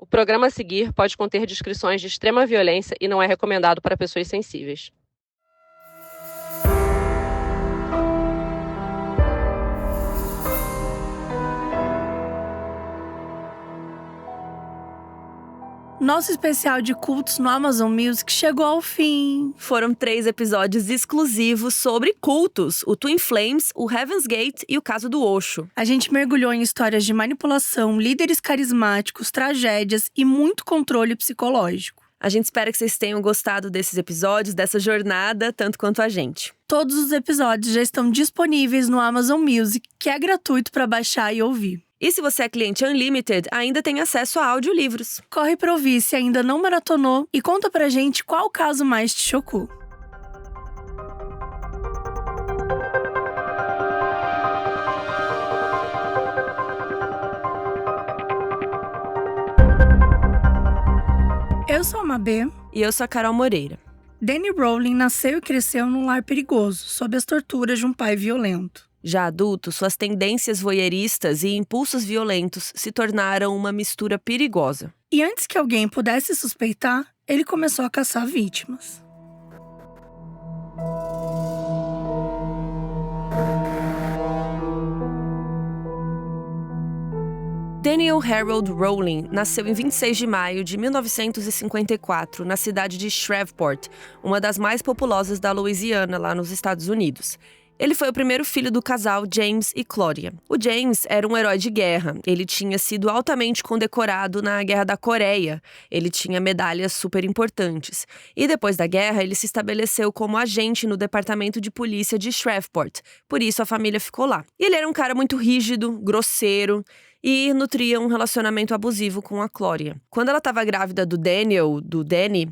O programa a seguir pode conter descrições de extrema violência e não é recomendado para pessoas sensíveis. Nosso especial de cultos no Amazon Music chegou ao fim. Foram 3 episódios exclusivos sobre cultos, o Twin Flames, o Heaven's Gate e o caso do Osho. A gente mergulhou em histórias de manipulação, líderes carismáticos, tragédias e muito controle psicológico. A gente espera que vocês tenham gostado desses episódios, dessa jornada, tanto quanto a gente. Todos os episódios já estão disponíveis no Amazon Music, que é gratuito para baixar e ouvir. E se você é cliente Unlimited, ainda tem acesso a audiolivros. Corre pra ouvir se ainda não maratonou e conta pra gente qual caso mais te chocou. Eu sou a Mabê. E eu sou a Carol Moreira. Danny Rowling nasceu e cresceu num lar perigoso, sob as torturas de um pai violento. Já adulto, suas tendências voyeuristas e impulsos violentos se tornaram uma mistura perigosa. E antes que alguém pudesse suspeitar, ele começou a caçar vítimas. Daniel Harold Rowling nasceu em 26 de maio de 1954, na cidade de Shreveport, uma das mais populosas da Louisiana, lá nos Estados Unidos. Ele foi o primeiro filho do casal James e Claudia. O James era um herói de guerra. Ele tinha sido altamente condecorado na Guerra da Coreia. Ele tinha medalhas super importantes. E depois da guerra, ele se estabeleceu como agente no departamento de polícia de Shreveport. Por isso, a família ficou lá. E ele era um cara muito rígido, grosseiro e nutria um relacionamento abusivo com a Claudia. Quando ela estava grávida do Danny,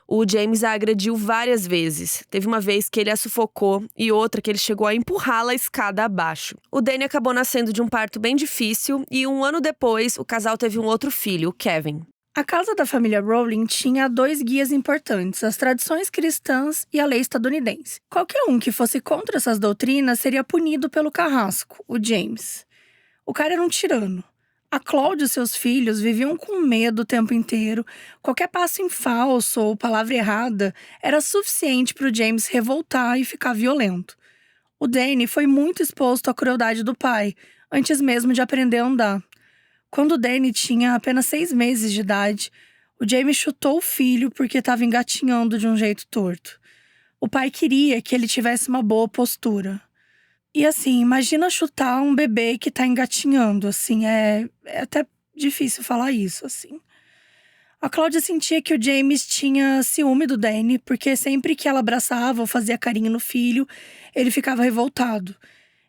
o James a agrediu várias vezes. Teve uma vez que ele a sufocou e outra que ele chegou a empurrá-la a escada abaixo. O Danny acabou nascendo de um parto bem difícil e 1 ano depois, o casal teve um outro filho, o Kevin. A casa da família Rowling tinha 2 guias importantes, as tradições cristãs e a lei estadunidense. Qualquer um que fosse contra essas doutrinas seria punido pelo carrasco, o James. O cara era um tirano. A Claudia e seus filhos viviam com medo o tempo inteiro. Qualquer passo em falso ou palavra errada era suficiente para o James revoltar e ficar violento. O Danny foi muito exposto à crueldade do pai, antes mesmo de aprender a andar. Quando o Danny tinha apenas 6 meses de idade, o James chutou o filho porque estava engatinhando de um jeito torto. O pai queria que ele tivesse uma boa postura. E assim, imagina chutar um bebê que tá engatinhando, assim, é até difícil falar isso, assim. A Claudia sentia que o James tinha ciúme do Danny, porque sempre que ela abraçava ou fazia carinho no filho, ele ficava revoltado.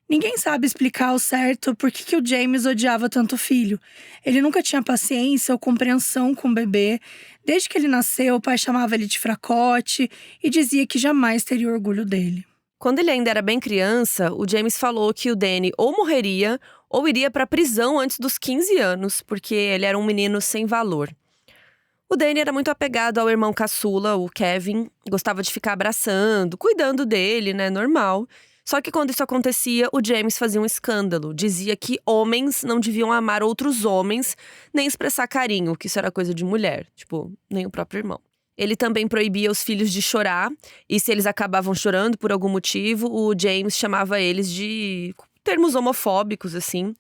Ninguém sabe explicar ao certo por que o James odiava tanto o filho. Ele nunca tinha paciência ou compreensão com o bebê. Desde que ele nasceu, o pai chamava ele de fracote e dizia que jamais teria orgulho dele. Quando ele ainda era bem criança, o James falou que o Danny ou morreria ou iria para a prisão antes dos 15 anos, porque ele era um menino sem valor. O Danny era muito apegado ao irmão caçula, o Kevin, gostava de ficar abraçando, cuidando dele, né, normal. Só que quando isso acontecia, o James fazia um escândalo, dizia que homens não deviam amar outros homens, nem expressar carinho, que isso era coisa de mulher, tipo, nem o próprio irmão. Ele também proibia os filhos de chorar, e se eles acabavam chorando por algum motivo, o James chamava eles de termos homofóbicos, assim.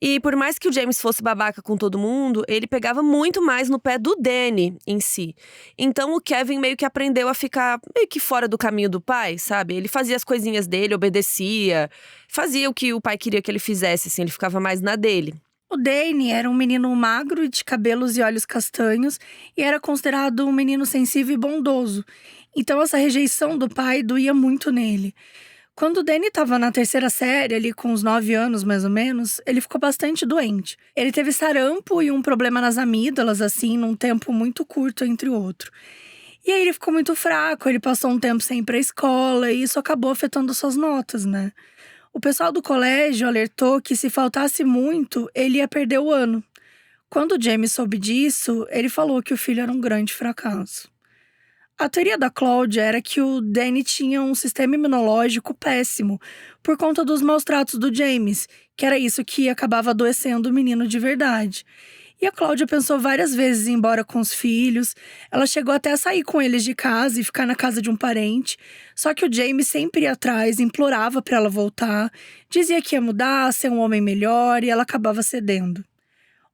E por mais que o James fosse babaca com todo mundo, ele pegava muito mais no pé do Danny em si. Então o Kevin meio que aprendeu a ficar meio que fora do caminho do pai, sabe? Ele fazia as coisinhas dele, obedecia, fazia o que o pai queria que ele fizesse, assim, ele ficava mais na dele. O Danny era um menino magro e de cabelos e olhos castanhos e era considerado um menino sensível e bondoso. Então essa rejeição do pai doía muito nele. Quando o Danny estava na 3ª série, ali com uns 9 anos mais ou menos, ele ficou bastante doente. Ele teve sarampo e um problema nas amígdalas, assim, num tempo muito curto entre o outro. E aí ele ficou muito fraco, ele passou um tempo sem ir pra escola e isso acabou afetando suas notas, né? O pessoal do colégio alertou que se faltasse muito, ele ia perder o ano. Quando o James soube disso, ele falou que o filho era um grande fracasso. A teoria da Claudia era que o Danny tinha um sistema imunológico péssimo por conta dos maus tratos do James, que era isso que acabava adoecendo o menino de verdade. E a Cláudia pensou várias vezes em ir embora com os filhos. Ela chegou até a sair com eles de casa e ficar na casa de um parente. Só que o James sempre ia atrás, implorava para ela voltar. Dizia que ia mudar, ser um homem melhor, e ela acabava cedendo.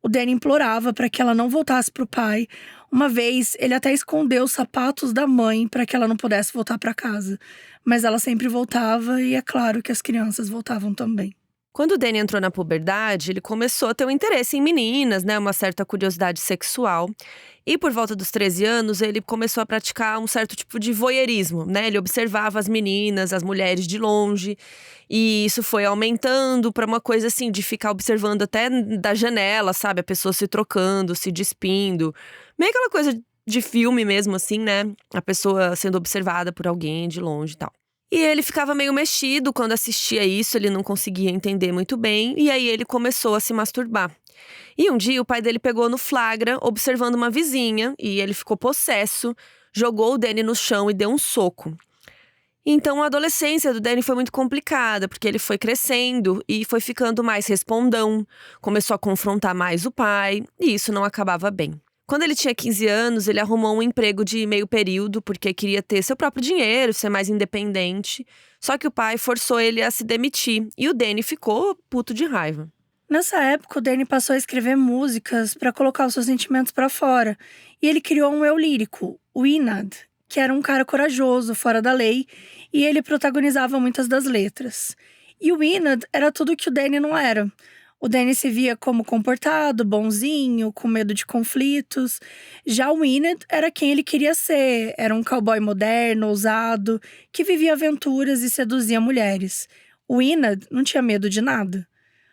O Danny implorava para que ela não voltasse pro pai. Uma vez, ele até escondeu os sapatos da mãe para que ela não pudesse voltar para casa. Mas ela sempre voltava e é claro que as crianças voltavam também. Quando o Danny entrou na puberdade, ele começou a ter um interesse em meninas, né? Uma certa curiosidade sexual. E por volta dos 13 anos, ele começou a praticar um certo tipo de voyeurismo, né? Ele observava as meninas, as mulheres de longe. E isso foi aumentando para uma coisa assim, de ficar observando até da janela, sabe? A pessoa se trocando, se despindo. Meio aquela coisa de filme mesmo, assim, né? A pessoa sendo observada por alguém de longe e tal. E ele ficava meio mexido quando assistia isso, ele não conseguia entender muito bem, e aí ele começou a se masturbar. E um dia o pai dele pegou no flagra, observando uma vizinha, e ele ficou possesso, jogou o Danny no chão e deu um soco. Então a adolescência do Danny foi muito complicada, porque ele foi crescendo e foi ficando mais respondão, começou a confrontar mais o pai, e isso não acabava bem. Quando ele tinha 15 anos, ele arrumou um emprego de meio período porque queria ter seu próprio dinheiro, ser mais independente. Só que o pai forçou ele a se demitir e o Danny ficou puto de raiva. Nessa época, o Danny passou a escrever músicas para colocar os seus sentimentos para fora. E ele criou um eu lírico, o Enad, que era um cara corajoso, fora da lei, e ele protagonizava muitas das letras. E o Enad era tudo que o Danny não era. O Danny se via como comportado, bonzinho, com medo de conflitos. Já o Enad era quem ele queria ser. Era um cowboy moderno, ousado, que vivia aventuras e seduzia mulheres. O Enad não tinha medo de nada.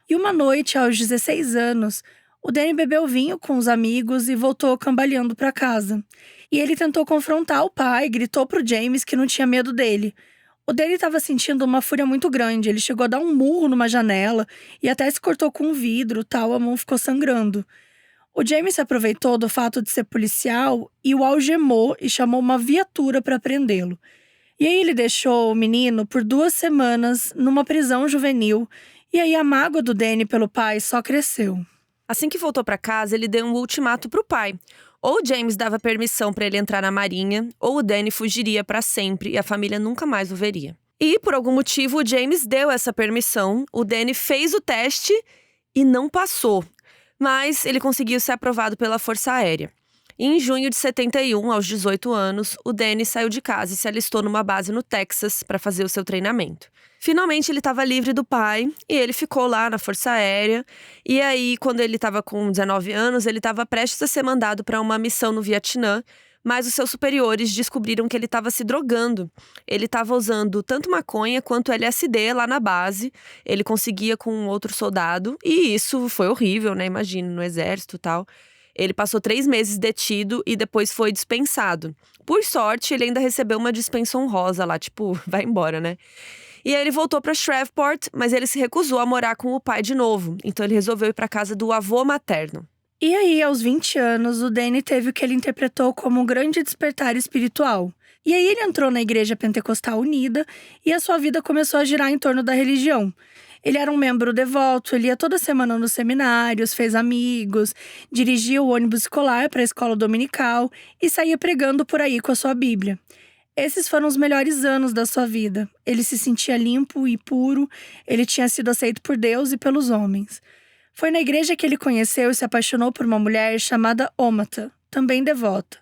E uma noite, aos 16 anos, o Danny bebeu vinho com os amigos e voltou cambaleando para casa. E ele tentou confrontar o pai, gritou pro James que não tinha medo dele. O Danny estava sentindo uma fúria muito grande, ele chegou a dar um murro numa janela e até se cortou com um vidro, tal, a mão ficou sangrando. O James se aproveitou do fato de ser policial e o algemou e chamou uma viatura para prendê-lo. E aí ele deixou o menino por 2 semanas numa prisão juvenil, e aí a mágoa do Danny pelo pai só cresceu. Assim que voltou para casa, ele deu um ultimato pro pai. Ou o James dava permissão para ele entrar na marinha, ou o Danny fugiria para sempre e a família nunca mais o veria. E, por algum motivo, o James deu essa permissão, o Danny fez o teste e não passou. Mas ele conseguiu ser aprovado pela Força Aérea. E em junho de 71, aos 18 anos, o Danny saiu de casa e se alistou numa base no Texas para fazer o seu treinamento. Finalmente, ele estava livre do pai e ele ficou lá na Força Aérea. E aí, quando ele estava com 19 anos, ele estava prestes a ser mandado para uma missão no Vietnã, mas os seus superiores descobriram que ele estava se drogando. Ele estava usando tanto maconha quanto LSD lá na base. Ele conseguia com um outro soldado e isso foi horrível, né? Imagina, no exército e tal. Ele passou 3 meses detido e depois foi dispensado. Por sorte, ele ainda recebeu uma dispensa honrosa lá, tipo, vai embora, né? E aí ele voltou para Shreveport, mas ele se recusou a morar com o pai de novo. Então ele resolveu ir para casa do avô materno. E aí, aos 20 anos, o Danny teve o que ele interpretou como um grande despertar espiritual. E aí ele entrou na Igreja Pentecostal Unida e a sua vida começou a girar em torno da religião. Ele era um membro devoto, ele ia toda semana nos seminários, fez amigos, dirigia o ônibus escolar para a escola dominical e saía pregando por aí com a sua Bíblia. Esses foram os melhores anos da sua vida. Ele se sentia limpo e puro, ele tinha sido aceito por Deus e pelos homens. Foi na igreja que ele conheceu e se apaixonou por uma mulher chamada Omata, também devota.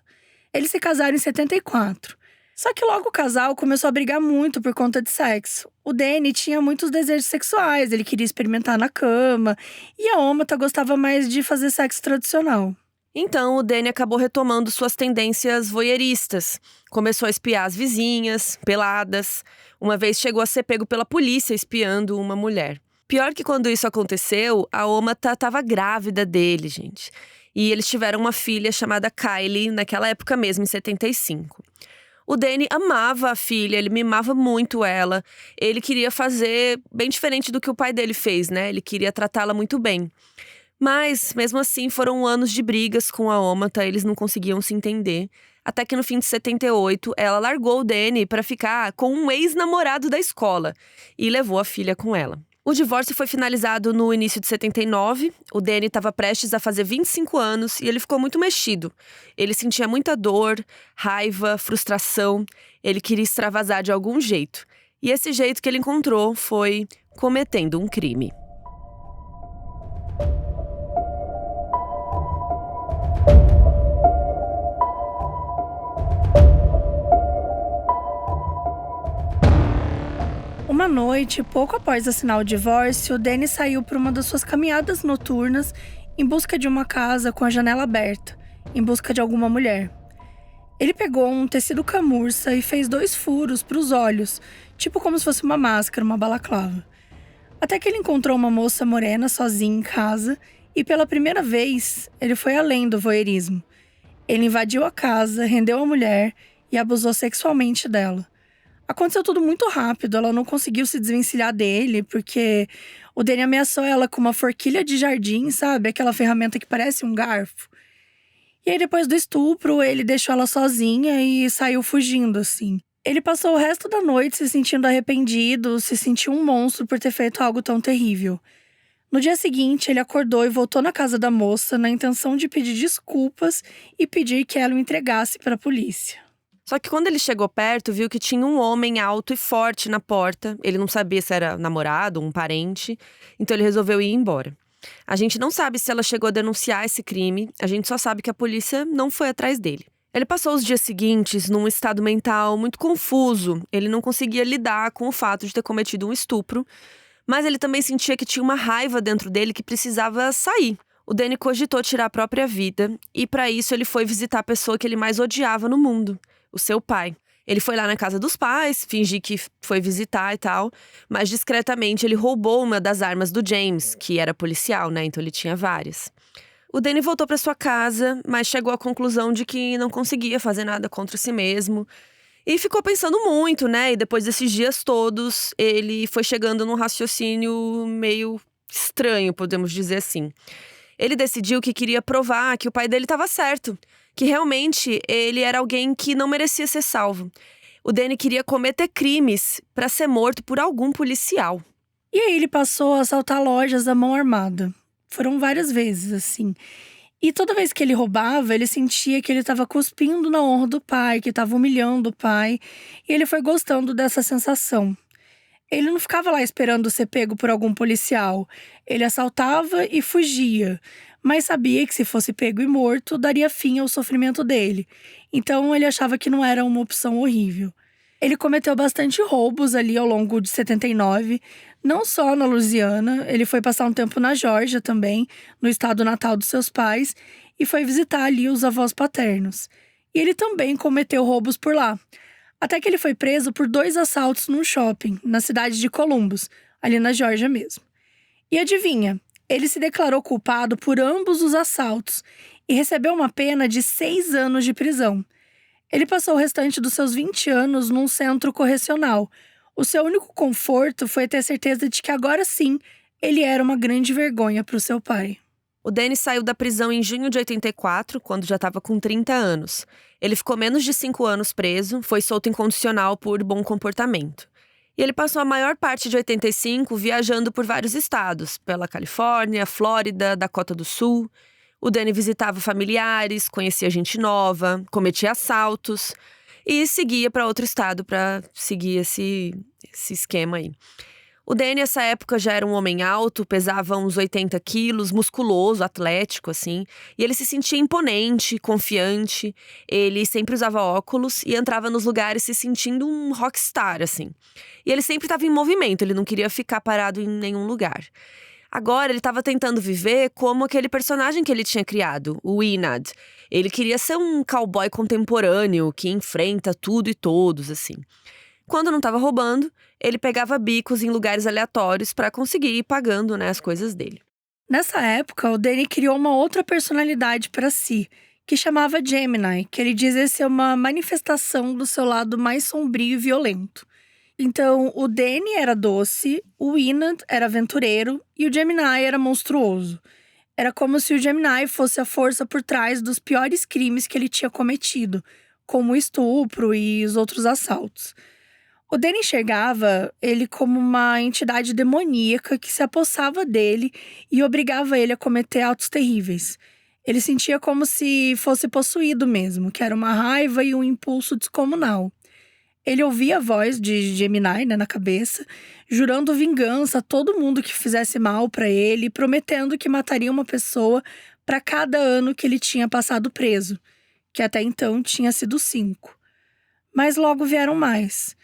Eles se casaram em 74. Só que logo o casal começou a brigar muito por conta de sexo. O Danny tinha muitos desejos sexuais, ele queria experimentar na cama, e a Omata gostava mais de fazer sexo tradicional. Então, o Danny acabou retomando suas tendências voyeuristas. Começou a espiar as vizinhas, peladas. Uma vez chegou a ser pego pela polícia espiando uma mulher. Pior que quando isso aconteceu, a Omata estava grávida dele, gente. E eles tiveram uma filha chamada Kylie, naquela época mesmo, em 75. O Danny amava a filha, ele mimava muito ela. Ele queria fazer bem diferente do que o pai dele fez, né? Ele queria tratá-la muito bem. Mas, mesmo assim, foram anos de brigas com a Omata, eles não conseguiam se entender. Até que no fim de 78, ela largou o Danny para ficar com um ex-namorado da escola e levou a filha com ela. O divórcio foi finalizado no início de 79. O Danny estava prestes a fazer 25 anos e ele ficou muito mexido. Ele sentia muita dor, raiva, frustração. Ele queria extravasar de algum jeito. E esse jeito que ele encontrou foi cometendo um crime. Uma noite, pouco após assinar o divórcio, Danny saiu para uma das suas caminhadas noturnas em busca de uma casa com a janela aberta, em busca de alguma mulher. Ele pegou um tecido camurça e fez 2 furos para os olhos, tipo como se fosse uma máscara, uma balaclava. Até que ele encontrou uma moça morena sozinha em casa e, pela primeira vez, ele foi além do voyeurismo. Ele invadiu a casa, rendeu a mulher e abusou sexualmente dela. Aconteceu tudo muito rápido, ela não conseguiu se desvencilhar dele, porque o Danny ameaçou ela com uma forquilha de jardim, sabe? Aquela ferramenta que parece um garfo. E aí, depois do estupro, ele deixou ela sozinha e saiu fugindo, assim. Ele passou o resto da noite se sentindo arrependido, se sentiu um monstro por ter feito algo tão terrível. No dia seguinte, ele acordou e voltou na casa da moça na intenção de pedir desculpas e pedir que ela o entregasse para a polícia. Só que quando ele chegou perto, viu que tinha um homem alto e forte na porta. Ele não sabia se era namorado, um parente, então ele resolveu ir embora. A gente não sabe se ela chegou a denunciar esse crime, a gente só sabe que a polícia não foi atrás dele. Ele passou os dias seguintes num estado mental muito confuso. Ele não conseguia lidar com o fato de ter cometido um estupro, mas ele também sentia que tinha uma raiva dentro dele que precisava sair. O Danny cogitou tirar a própria vida e, para isso, ele foi visitar a pessoa que ele mais odiava no mundo, o seu pai. Ele foi lá na casa dos pais, fingir que foi visitar e tal, mas discretamente ele roubou uma das armas do James, que era policial, né? Então ele tinha várias. O Danny voltou para sua casa, mas chegou à conclusão de que não conseguia fazer nada contra si mesmo. E ficou pensando muito, né? E depois desses dias todos, ele foi chegando num raciocínio meio estranho, podemos dizer assim. Ele decidiu que queria provar que o pai dele estava certo, que realmente ele era alguém que não merecia ser salvo. O Danny queria cometer crimes para ser morto por algum policial. E aí ele passou a assaltar lojas à mão armada. Foram várias vezes, assim. E toda vez que ele roubava, ele sentia que ele estava cuspindo na honra do pai, que estava humilhando o pai. E ele foi gostando dessa sensação. Ele não ficava lá esperando ser pego por algum policial. Ele assaltava e fugia, mas sabia que se fosse pego e morto, daria fim ao sofrimento dele. Então ele achava que não era uma opção horrível. Ele cometeu bastante roubos ali ao longo de 79, não só na Louisiana, ele foi passar um tempo na Geórgia também, no estado natal dos seus pais, e foi visitar ali os avós paternos. E ele também cometeu roubos por lá. Até que ele foi preso por 2 assaltos num shopping, na cidade de Columbus, ali na Geórgia mesmo. E adivinha, ele se declarou culpado por ambos os assaltos e recebeu uma pena de 6 anos de prisão. Ele passou o restante dos seus 20 anos num centro correcional. O seu único conforto foi ter certeza de que agora sim, ele era uma grande vergonha para o seu pai. O Danny saiu da prisão em junho de 84, quando já estava com 30 anos. Ele ficou menos de 5 anos preso, foi solto incondicional por bom comportamento. E ele passou a maior parte de 85 viajando por vários estados, pela Califórnia, Flórida, Dakota do Sul. O Danny visitava familiares, conhecia gente nova, cometia assaltos e seguia para outro estado para seguir esse esquema aí. O Danny, nessa época, já era um homem alto, pesava uns 80 quilos, musculoso, atlético, assim. E ele se sentia imponente, confiante. Ele sempre usava óculos e entrava nos lugares se sentindo um rockstar, assim. E ele sempre estava em movimento, ele não queria ficar parado em nenhum lugar. Agora, ele estava tentando viver como aquele personagem que ele tinha criado, o Enad. Ele queria ser um cowboy contemporâneo que enfrenta tudo e todos, assim. Quando não estava roubando, ele pegava bicos em lugares aleatórios para conseguir ir pagando, né, as coisas dele. Nessa época, o Danny criou uma outra personalidade para si, que chamava Gemini, que ele dizia ser uma manifestação do seu lado mais sombrio e violento. Então, o Danny era doce, o Enad era aventureiro e o Gemini era monstruoso. Era como se o Gemini fosse a força por trás dos piores crimes que ele tinha cometido, como o estupro e os outros assaltos. O Danny enxergava ele como uma entidade demoníaca que se apossava dele e obrigava ele a cometer atos terríveis. Ele sentia como se fosse possuído mesmo, que era uma raiva e um impulso descomunal. Ele ouvia a voz de Gemini, né, na cabeça, jurando vingança a todo mundo que fizesse mal para ele, prometendo que mataria uma pessoa para cada ano que ele tinha passado preso, que até então tinha sido 5. Mas logo vieram mais.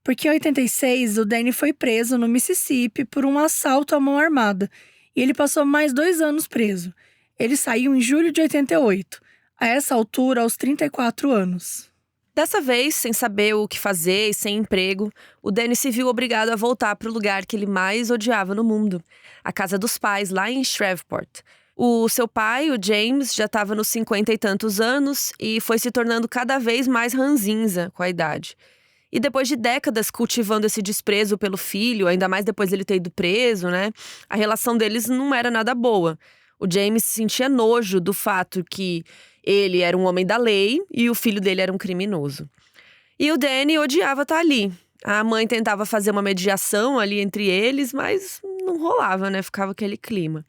Porque em 86, o Danny foi preso no Mississippi por um assalto à mão armada, e ele passou mais 2 anos preso. Ele saiu em julho de 88, a essa altura aos 34 anos. Dessa vez, sem saber o que fazer e sem emprego, o Danny se viu obrigado a voltar para o lugar que ele mais odiava no mundo, a casa dos pais, lá em Shreveport. O seu pai, o James, já estava nos 50 e tantos anos e foi se tornando cada vez mais ranzinza com a idade. E depois de décadas cultivando esse desprezo pelo filho, ainda mais depois dele ter ido preso, né? A relação deles não era nada boa. O James sentia nojo do fato que ele era um homem da lei e o filho dele era um criminoso. E o Danny odiava estar ali. A mãe tentava fazer uma mediação ali entre eles, mas não rolava, né? Ficava aquele clima.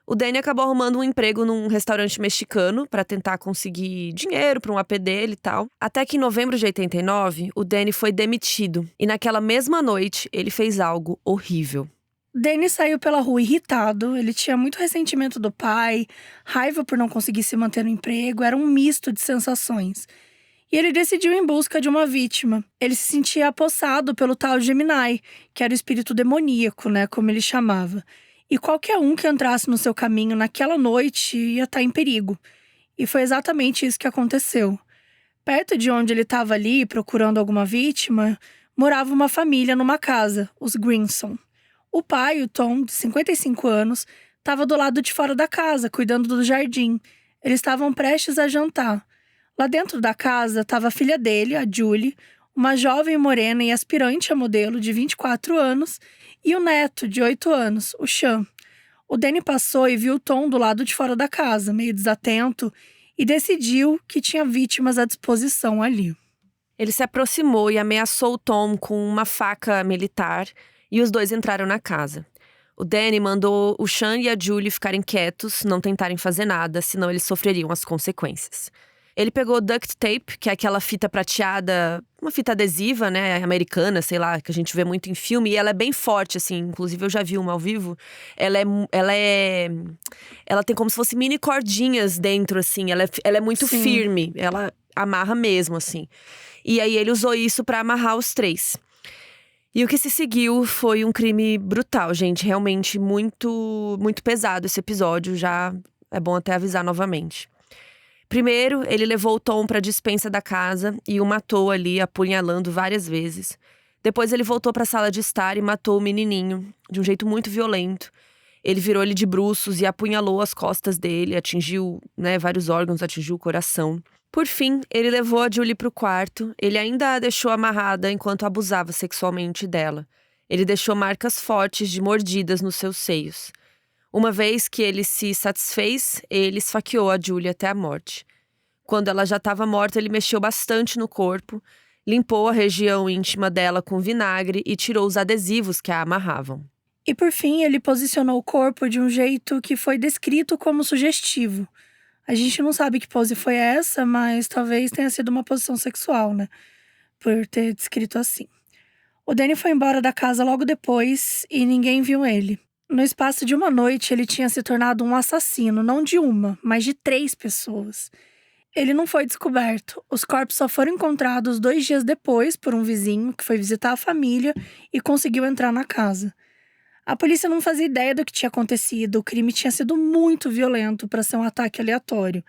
O Danny acabou arrumando um emprego num restaurante mexicano para tentar conseguir dinheiro para um AP dele e tal. Até que em novembro de 89, o Danny foi demitido. E naquela mesma noite, ele fez algo horrível. Danny saiu pela rua irritado, ele tinha muito ressentimento do pai, raiva por não conseguir se manter no emprego, era um misto de sensações. E ele decidiu ir em busca de uma vítima. Ele se sentia apossado pelo tal Gemini, que era o espírito demoníaco, né, como ele chamava. E qualquer um que entrasse no seu caminho naquela noite ia estar em perigo. E foi exatamente isso que aconteceu. Perto de onde ele estava ali, procurando alguma vítima, morava uma família numa casa, os Grinson. O pai, o Tom, de 55 anos, estava do lado de fora da casa, cuidando do jardim. Eles estavam prestes a jantar. Lá dentro da casa estava a filha dele, a Julie, uma jovem morena e aspirante a modelo de 24 anos, e o neto, de 8 anos, o Sean. O Danny passou e viu o Tom do lado de fora da casa, meio desatento, e decidiu que tinha vítimas à disposição ali. Ele se aproximou e ameaçou o Tom com uma faca militar, e os dois entraram na casa. O Danny mandou o Sean e a Julie ficarem quietos, não tentarem fazer nada, senão eles sofreriam as consequências. Ele pegou duct tape, que é aquela fita prateada, uma fita adesiva, né, americana, sei lá, que a gente vê muito em filme. E ela é bem forte, assim, inclusive eu já vi uma ao vivo. Ela tem como se fosse mini cordinhas dentro, assim. Ela é muito firme, ela amarra mesmo, assim. E aí ele usou isso pra amarrar os 3. E o que se seguiu foi um crime brutal, gente. Realmente muito, muito pesado esse episódio, já é bom até avisar novamente. Primeiro, ele levou o Tom para a despensa da casa e o matou ali, apunhalando várias vezes. Depois ele voltou para a sala de estar e matou o menininho, de um jeito muito violento. Ele virou ele de bruços e apunhalou as costas dele, atingiu, né, vários órgãos, atingiu o coração. Por fim, ele levou a Julie para o quarto. Ele ainda a deixou amarrada enquanto abusava sexualmente dela. Ele deixou marcas fortes de mordidas nos seus seios. Uma vez que ele se satisfez, ele esfaqueou a Julie até a morte. Quando ela já estava morta, ele mexeu bastante no corpo, limpou a região íntima dela com vinagre e tirou os adesivos que a amarravam. E por fim, ele posicionou o corpo de um jeito que foi descrito como sugestivo. A gente não sabe que pose foi essa, mas talvez tenha sido uma posição sexual, né? Por ter descrito assim. O Danny foi embora da casa logo depois e ninguém viu ele. No espaço de uma noite, ele tinha se tornado um assassino, não de uma, mas de 3 pessoas. Ele não foi descoberto. Os corpos só foram encontrados 2 dias depois por um vizinho que foi visitar a família e conseguiu entrar na casa. A polícia não fazia ideia do que tinha acontecido. O crime tinha sido muito violento para ser um ataque aleatório.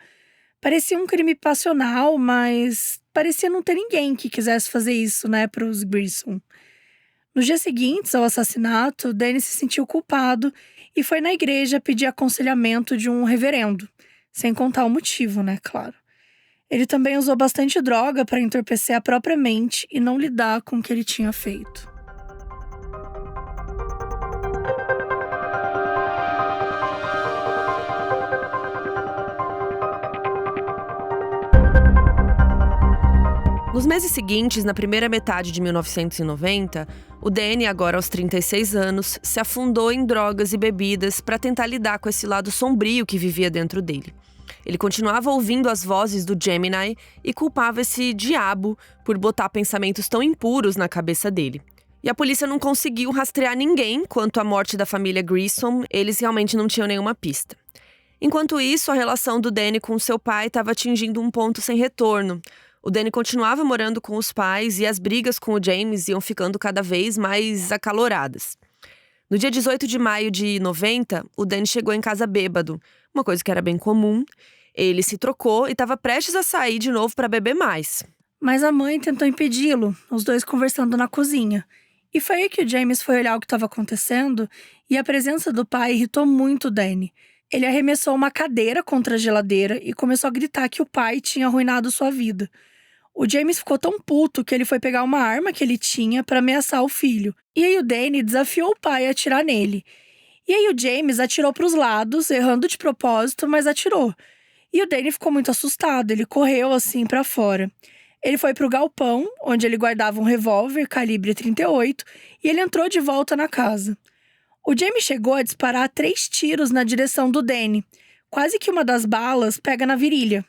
Parecia um crime passional, mas parecia não ter ninguém que quisesse fazer isso, né, para os Grissom. Nos dias seguintes ao assassinato, Danny se sentiu culpado e foi na igreja pedir aconselhamento de um reverendo, sem contar o motivo, né, claro. Ele também usou bastante droga para entorpecer a própria mente e não lidar com o que ele tinha feito. Nos meses seguintes, na primeira metade de 1990, o Danny, agora aos 36 anos, se afundou em drogas e bebidas para tentar lidar com esse lado sombrio que vivia dentro dele. Ele continuava ouvindo as vozes do Gemini e culpava esse diabo por botar pensamentos tão impuros na cabeça dele. E a polícia não conseguiu rastrear ninguém quanto à morte da família Grissom, eles realmente não tinham nenhuma pista. Enquanto isso, a relação do Danny com seu pai estava atingindo um ponto sem retorno. O Danny continuava morando com os pais e as brigas com o James iam ficando cada vez mais acaloradas. No dia 18 de maio de 90, o Danny chegou em casa bêbado, uma coisa que era bem comum. Ele se trocou e estava prestes a sair de novo para beber mais. Mas a mãe tentou impedi-lo, os dois conversando na cozinha. E foi aí que o James foi olhar o que estava acontecendo e a presença do pai irritou muito o Danny. Ele arremessou uma cadeira contra a geladeira e começou a gritar que o pai tinha arruinado sua vida. O James ficou tão puto que ele foi pegar uma arma que ele tinha para ameaçar o filho. E aí o Danny desafiou o pai a atirar nele. E aí o James atirou para os lados, errando de propósito, mas atirou. E o Danny ficou muito assustado, ele correu assim para fora. Ele foi pro galpão, onde ele guardava um revólver calibre 38, e ele entrou de volta na casa. O James chegou a disparar 3 tiros na direção do Danny. Quase que uma das balas pega na virilha.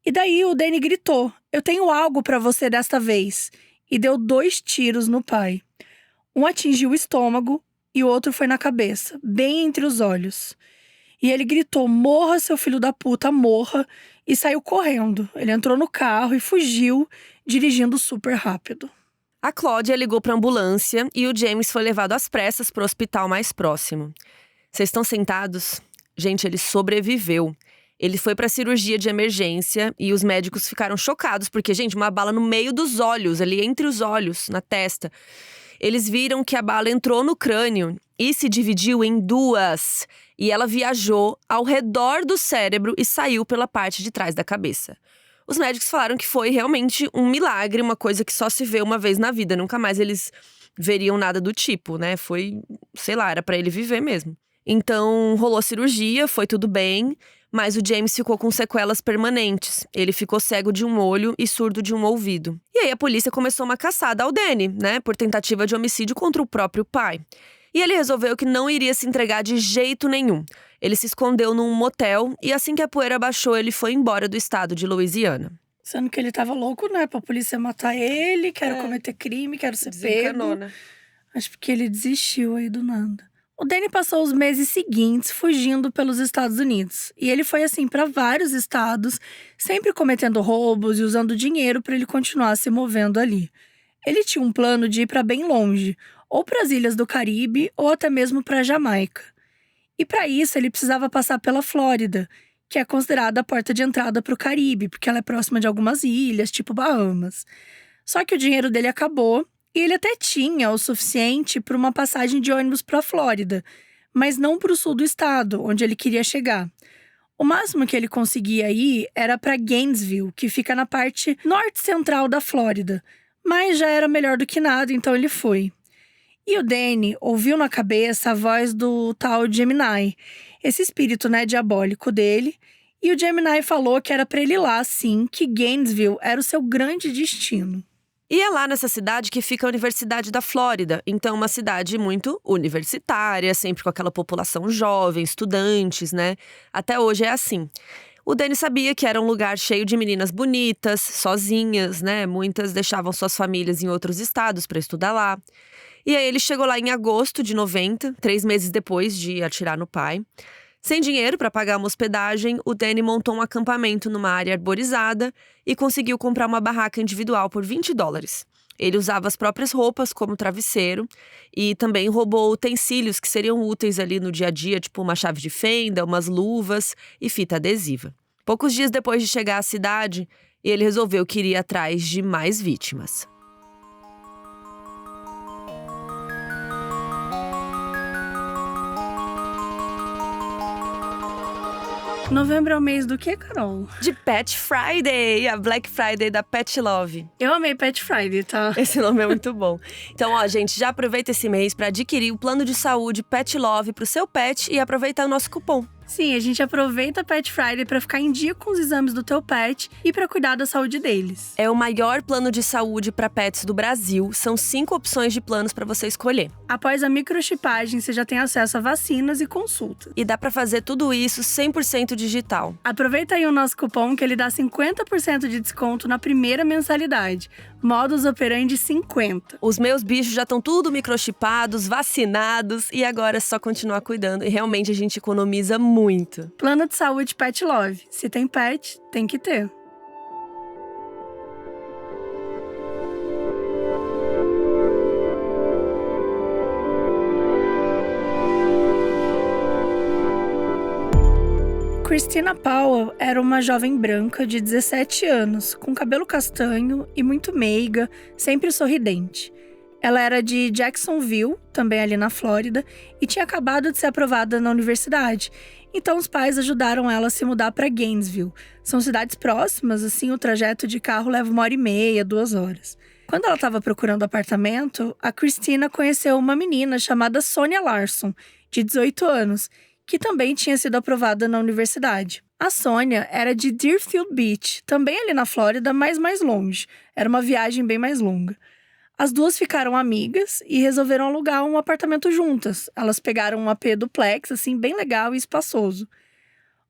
E daí o Danny gritou, "Eu tenho algo pra você desta vez", e deu 2 tiros no pai. Um atingiu o estômago e o outro foi na cabeça, bem entre os olhos. E ele gritou, "Morra, seu filho da puta, morra", e saiu correndo. Ele entrou no carro e fugiu, dirigindo super rápido. A Claudia ligou para a ambulância e o James foi levado às pressas para o hospital mais próximo. Vocês estão sentados? Gente, ele sobreviveu. Ele foi para a cirurgia de emergência e os médicos ficaram chocados porque, gente, uma bala no meio dos olhos, ali entre os olhos, na testa. Eles viram que a bala entrou no crânio e se dividiu em 2. E ela viajou ao redor do cérebro e saiu pela parte de trás da cabeça. Os médicos falaram que foi realmente um milagre, uma coisa que só se vê uma vez na vida. Nunca mais eles veriam nada do tipo, né? Foi, sei lá, era pra ele viver mesmo. Então, rolou cirurgia, foi tudo bem, mas o James ficou com sequelas permanentes. Ele ficou cego de um olho e surdo de um ouvido. E aí a polícia começou uma caçada ao Danny, né? Por tentativa de homicídio contra o próprio pai. E ele resolveu que não iria se entregar de jeito nenhum. Ele se escondeu num motel e assim que a poeira baixou, ele foi embora do estado de Louisiana. Sendo que ele tava louco, né? Pra polícia matar ele, quero cometer crime, quero ser pego. Né? Acho que ele desistiu aí do nada. O Danny passou os meses seguintes fugindo pelos Estados Unidos. E ele foi assim pra vários estados, sempre cometendo roubos e usando dinheiro pra ele continuar se movendo ali. Ele tinha um plano de ir pra bem longe, ou para as ilhas do Caribe, ou até mesmo para a Jamaica. E para isso ele precisava passar pela Flórida, que é considerada a porta de entrada para o Caribe, porque ela é próxima de algumas ilhas, tipo Bahamas. Só que o dinheiro dele acabou, e ele até tinha o suficiente para uma passagem de ônibus para a Flórida, mas não para o sul do estado, onde ele queria chegar. O máximo que ele conseguia ir era para Gainesville, que fica na parte norte-central da Flórida. Mas já era melhor do que nada, então ele foi. E o Danny ouviu na cabeça a voz do tal Gemini, esse espírito, né, diabólico dele. E o Gemini falou que era pra ele ir lá, sim, que Gainesville era o seu grande destino. E é lá nessa cidade que fica a Universidade da Flórida. Então, uma cidade muito universitária, sempre com aquela população jovem, estudantes, né? Até hoje é assim. O Danny sabia que era um lugar cheio de meninas bonitas, sozinhas, né? Muitas deixavam suas famílias em outros estados para estudar lá. E aí ele chegou lá em agosto de 90, 3 meses depois de atirar no pai. Sem dinheiro para pagar uma hospedagem, o Danny montou um acampamento numa área arborizada e conseguiu comprar uma barraca individual por $20. Ele usava as próprias roupas como travesseiro e também roubou utensílios que seriam úteis ali no dia a dia, tipo uma chave de fenda, umas luvas e fita adesiva. Poucos dias depois de chegar à cidade, ele resolveu que iria atrás de mais vítimas. Novembro é o mês do quê, Carol? De Pet Friday, a Black Friday da Pet Love. Eu amei Pet Friday, tá? Esse nome é muito bom. Então, ó, gente, já aproveita esse mês para adquirir o plano de saúde Pet Love pro seu pet e aproveitar o nosso cupom. Sim, a gente aproveita a Pet Friday para ficar em dia com os exames do teu pet e para cuidar da saúde deles. É o maior plano de saúde para pets do Brasil. São 5 opções de planos para você escolher. Após a microchipagem, você já tem acesso a vacinas e consultas. E dá para fazer tudo isso 100% digital. Aproveita aí o nosso cupom que ele dá 50% de desconto na primeira mensalidade. Modus Operandi 50. Os meus bichos já estão tudo microchipados, vacinados e agora é só continuar cuidando. E realmente a gente economiza muito. Plano de saúde Pet Love. Se tem pet, tem que ter. Christina Powell era uma jovem branca de 17 anos, com cabelo castanho e muito meiga, sempre sorridente. Ela era de Jacksonville, também ali na Flórida, e tinha acabado de ser aprovada na universidade. Então os pais ajudaram ela a se mudar para Gainesville. São cidades próximas, assim o trajeto de carro leva 1h30, 2 horas. Quando ela estava procurando apartamento, a Christina conheceu uma menina chamada Sonia Larson, de 18 anos, que também tinha sido aprovada na universidade. A Sonia era de Deerfield Beach, também ali na Flórida, mas mais longe. Era uma viagem bem mais longa. As duas ficaram amigas e resolveram alugar um apartamento juntas. Elas pegaram um AP duplex, assim, bem legal e espaçoso.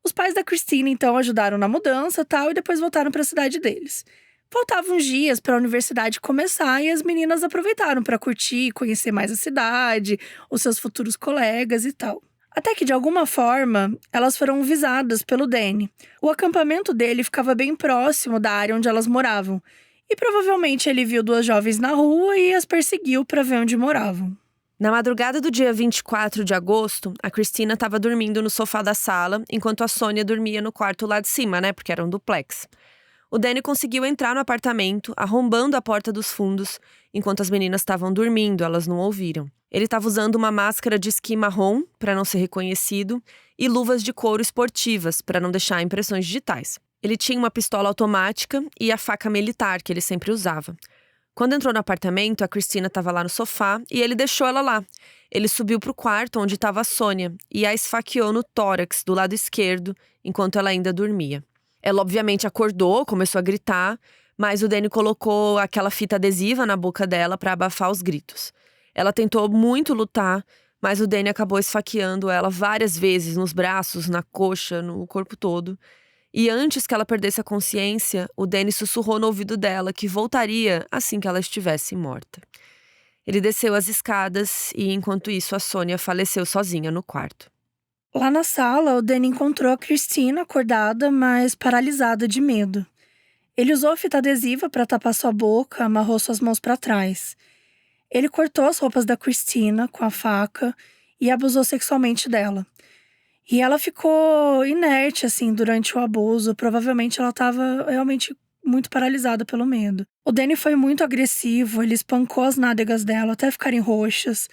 Os pais da Christina, então, ajudaram na mudança e depois voltaram para a cidade deles. Faltavam uns dias para a universidade começar e as meninas aproveitaram para curtir e conhecer mais a cidade, os seus futuros colegas e tal. Até que, de alguma forma, elas foram visadas pelo Danny. O acampamento dele ficava bem próximo da área onde elas moravam. E provavelmente ele viu 2 jovens na rua e as perseguiu para ver onde moravam. Na madrugada do dia 24 de agosto, a Christina estava dormindo no sofá da sala, enquanto a Sonia dormia no quarto lá de cima, né? Porque era um duplex. O Danny conseguiu entrar no apartamento, arrombando a porta dos fundos, enquanto as meninas estavam dormindo, elas não ouviram. Ele estava usando uma máscara de esqui marrom, para não ser reconhecido, e luvas de couro esportivas, para não deixar impressões digitais. Ele tinha uma pistola automática e a faca militar, que ele sempre usava. Quando entrou no apartamento, a Christina estava lá no sofá e ele deixou ela lá. Ele subiu para o quarto onde estava a Sonia e a esfaqueou no tórax, do lado esquerdo, enquanto ela ainda dormia. Ela obviamente acordou, começou a gritar, mas o Danny colocou aquela fita adesiva na boca dela para abafar os gritos. Ela tentou muito lutar, mas o Danny acabou esfaqueando ela várias vezes nos braços, na coxa, no corpo todo. E antes que ela perdesse a consciência, o Danny sussurrou no ouvido dela que voltaria assim que ela estivesse morta. Ele desceu as escadas e, enquanto isso, a Sonia faleceu sozinha no quarto. Lá na sala, o Danny encontrou a Christina acordada, mas paralisada de medo. Ele usou fita adesiva para tapar sua boca, amarrou suas mãos para trás. Ele cortou as roupas da Christina com a faca e abusou sexualmente dela. E ela ficou inerte, assim, durante o abuso. Provavelmente ela estava realmente muito paralisada pelo medo. O Danny foi muito agressivo, ele espancou as nádegas dela até ficarem roxas.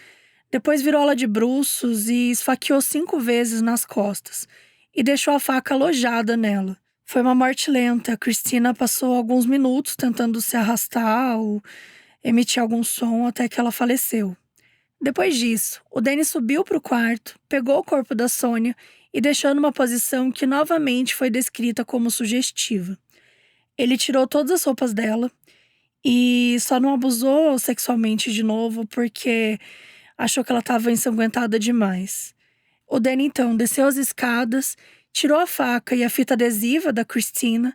Depois virou ela de bruços e esfaqueou 5 vezes nas costas. E deixou a faca alojada nela. Foi uma morte lenta. A Christina passou alguns minutos tentando se arrastar ou emitir algum som até que ela faleceu. Depois disso, o Danny subiu para o quarto, pegou o corpo da Sonia e deixou numa posição que novamente foi descrita como sugestiva. Ele tirou todas as roupas dela e só não abusou sexualmente de novo porque achou que ela estava ensanguentada demais. O Danny então desceu as escadas, tirou a faca e a fita adesiva da Christina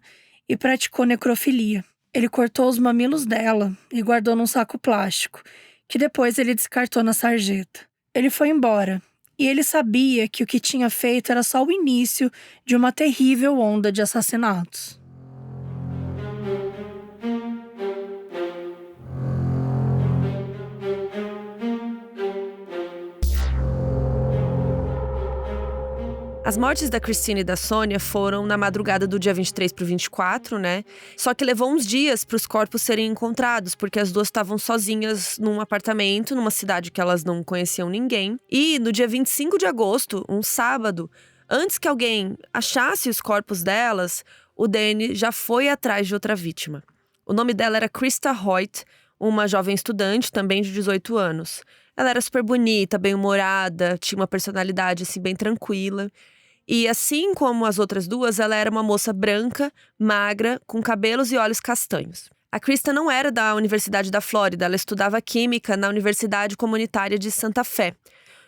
e praticou necrofilia. Ele cortou os mamilos dela e guardou num saco plástico, que depois ele descartou na sarjeta. Ele foi embora, e ele sabia que o que tinha feito era só o início de uma terrível onda de assassinatos. As mortes da Christina e da Sonia foram na madrugada do dia 23 para o 24, né? Só que levou uns dias para os corpos serem encontrados, porque as duas estavam sozinhas num apartamento, numa cidade que elas não conheciam ninguém. E no dia 25 de agosto, um sábado, antes que alguém achasse os corpos delas, o Danny já foi atrás de outra vítima. O nome dela era Krista Hoyt, uma jovem estudante, também de 18 anos. Ela era super bonita, bem-humorada, tinha uma personalidade assim bem tranquila. E assim como as outras duas, ela era uma moça branca, magra, com cabelos e olhos castanhos. A Krista não era da Universidade da Flórida, ela estudava química na Universidade Comunitária de Santa Fé.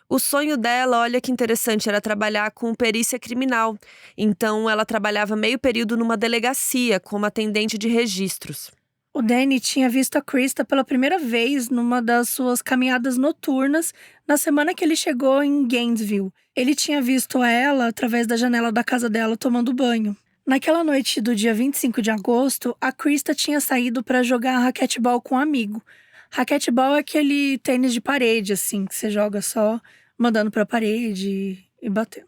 O sonho dela, olha que interessante, era trabalhar com perícia criminal. Então ela trabalhava meio período numa delegacia como atendente de registros. O Danny tinha visto a Krista pela primeira vez numa das suas caminhadas noturnas na semana que ele chegou em Gainesville. Ele tinha visto ela através da janela da casa dela tomando banho. Naquela noite do dia 25 de agosto, a Krista tinha saído para jogar raquetebol com um amigo. Raquetebol é aquele tênis de parede, assim, que você joga só mandando para a parede e batendo.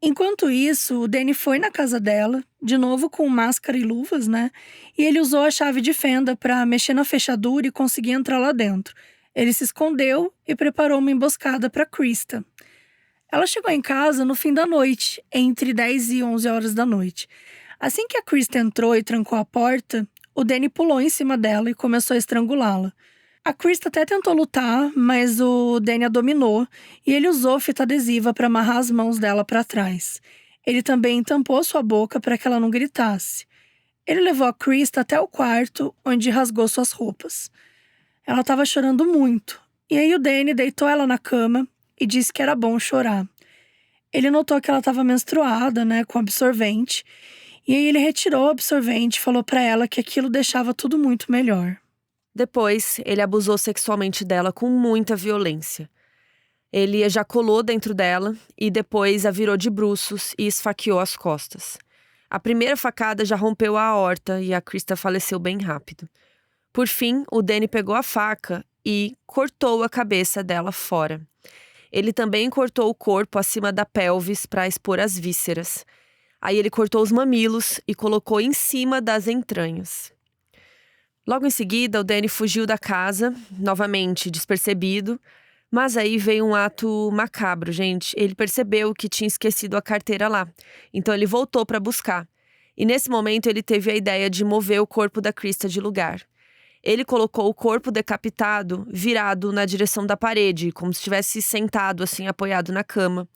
Enquanto isso, o Danny foi na casa dela, de novo com máscara e luvas, né? E ele usou a chave de fenda para mexer na fechadura e conseguir entrar lá dentro. Ele se escondeu e preparou uma emboscada para Krista. Ela chegou em casa no fim da noite, entre 10 e 11 horas da noite. Assim que a Krista entrou e trancou a porta, o Danny pulou em cima dela e começou a estrangulá-la. A Krista até tentou lutar, mas o Danny a dominou e ele usou fita adesiva para amarrar as mãos dela para trás. Ele também tampou sua boca para que ela não gritasse. Ele levou a Krista até o quarto, onde rasgou suas roupas. Ela estava chorando muito, e aí o Danny deitou ela na cama e disse que era bom chorar. Ele notou que ela estava menstruada, né, com absorvente, e aí ele retirou o absorvente e falou para ela que aquilo deixava tudo muito melhor. Depois, ele abusou sexualmente dela com muita violência. Ele ejaculou dentro dela e depois a virou de bruços e esfaqueou as costas. A primeira facada já rompeu a aorta e a Krista faleceu bem rápido. Por fim, o Danny pegou a faca e cortou a cabeça dela fora. Ele também cortou o corpo acima da pelvis para expor as vísceras. Aí ele cortou os mamilos e colocou em cima das entranhas. Logo em seguida, o Danny fugiu da casa, novamente despercebido, mas aí veio um ato macabro, gente. Ele percebeu que tinha esquecido a carteira lá, então ele voltou para buscar. E nesse momento ele teve a ideia de mover o corpo da Krista de lugar. Ele colocou o corpo decapitado, virado na direção da parede, como se estivesse sentado assim, apoiado na cama.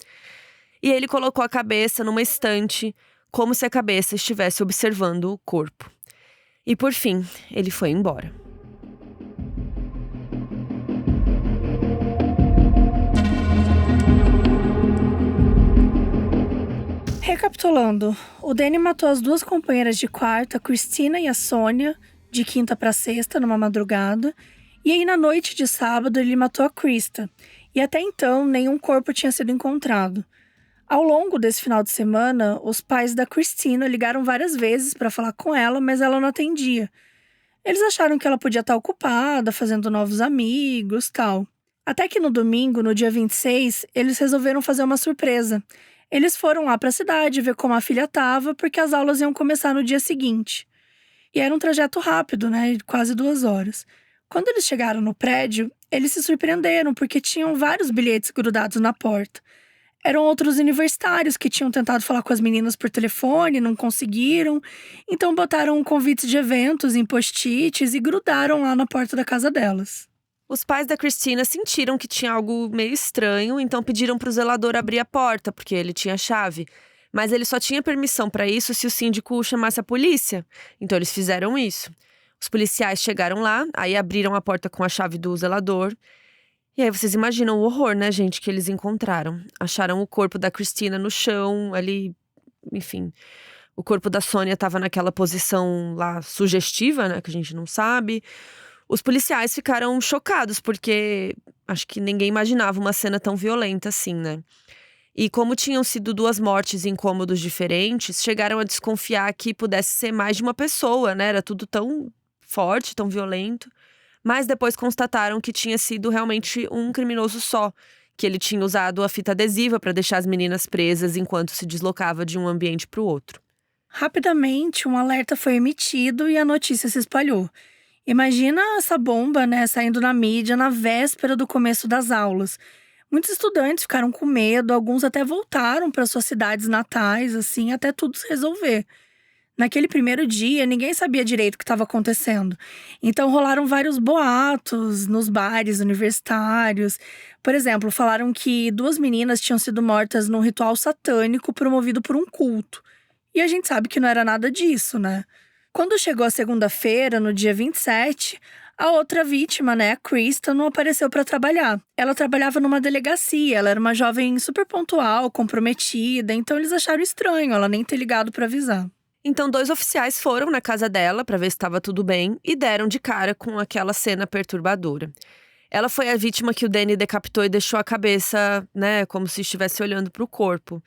E ele colocou a cabeça numa estante, como se a cabeça estivesse observando o corpo. E por fim, ele foi embora. Recapitulando, o Danny matou as duas companheiras de quarto, a Christina e a Sônia, de quinta para sexta, numa madrugada. E aí, na noite de sábado, ele matou a Krista. E até então, nenhum corpo tinha sido encontrado. Ao longo desse final de semana, os pais da Christina ligaram várias vezes para falar com ela, mas ela não atendia. Eles acharam que ela podia estar ocupada, fazendo novos amigos, tal. Até que no domingo, no dia 26, eles resolveram fazer uma surpresa. Eles foram lá para a cidade ver como a filha estava, porque as aulas iam começar no dia seguinte. E era um trajeto rápido, né? Quase 2 horas. Quando eles chegaram no prédio, eles se surpreenderam, porque tinham vários bilhetes grudados na porta. Eram outros universitários que tinham tentado falar com as meninas por telefone, não conseguiram. Então botaram convites de eventos em post-its e grudaram lá na porta da casa delas. Os pais da Christina sentiram que tinha algo meio estranho, então pediram para o zelador abrir a porta, porque ele tinha chave. Mas ele só tinha permissão para isso se o síndico chamasse a polícia. Então eles fizeram isso. Os policiais chegaram lá, aí abriram a porta com a chave do zelador. E aí vocês imaginam o horror, né, gente, que eles encontraram. Acharam o corpo da Christina no chão, ali, enfim. O corpo da Sônia estava naquela posição lá sugestiva, né, que a gente não sabe. Os policiais ficaram chocados, porque acho que ninguém imaginava uma cena tão violenta assim, né. E como tinham sido 2 mortes em cômodos diferentes, chegaram a desconfiar que pudesse ser mais de uma pessoa, né, era tudo tão forte, tão violento. Mas depois constataram que tinha sido realmente um criminoso só, que ele tinha usado a fita adesiva para deixar as meninas presas enquanto se deslocava de um ambiente para o outro. Rapidamente, um alerta foi emitido e a notícia se espalhou. Imagina essa bomba, né, saindo na mídia na véspera do começo das aulas. Muitos estudantes ficaram com medo, alguns até voltaram para suas cidades natais, assim, até tudo se resolver. Naquele primeiro dia, ninguém sabia direito o que estava acontecendo. Então rolaram vários boatos nos bares universitários. Por exemplo, falaram que 2 meninas tinham sido mortas num ritual satânico promovido por um culto. E a gente sabe que não era nada disso, né? Quando chegou a segunda-feira, no dia 27, a outra vítima, né, a Krista, não apareceu para trabalhar. Ela trabalhava numa delegacia, ela era uma jovem super pontual, comprometida, então eles acharam estranho ela nem ter ligado para avisar. Então 2 oficiais foram na casa dela para ver se estava tudo bem e deram de cara com aquela cena perturbadora. Ela foi a vítima que o Danny decapitou e deixou a cabeça, né, como se estivesse olhando para o corpo.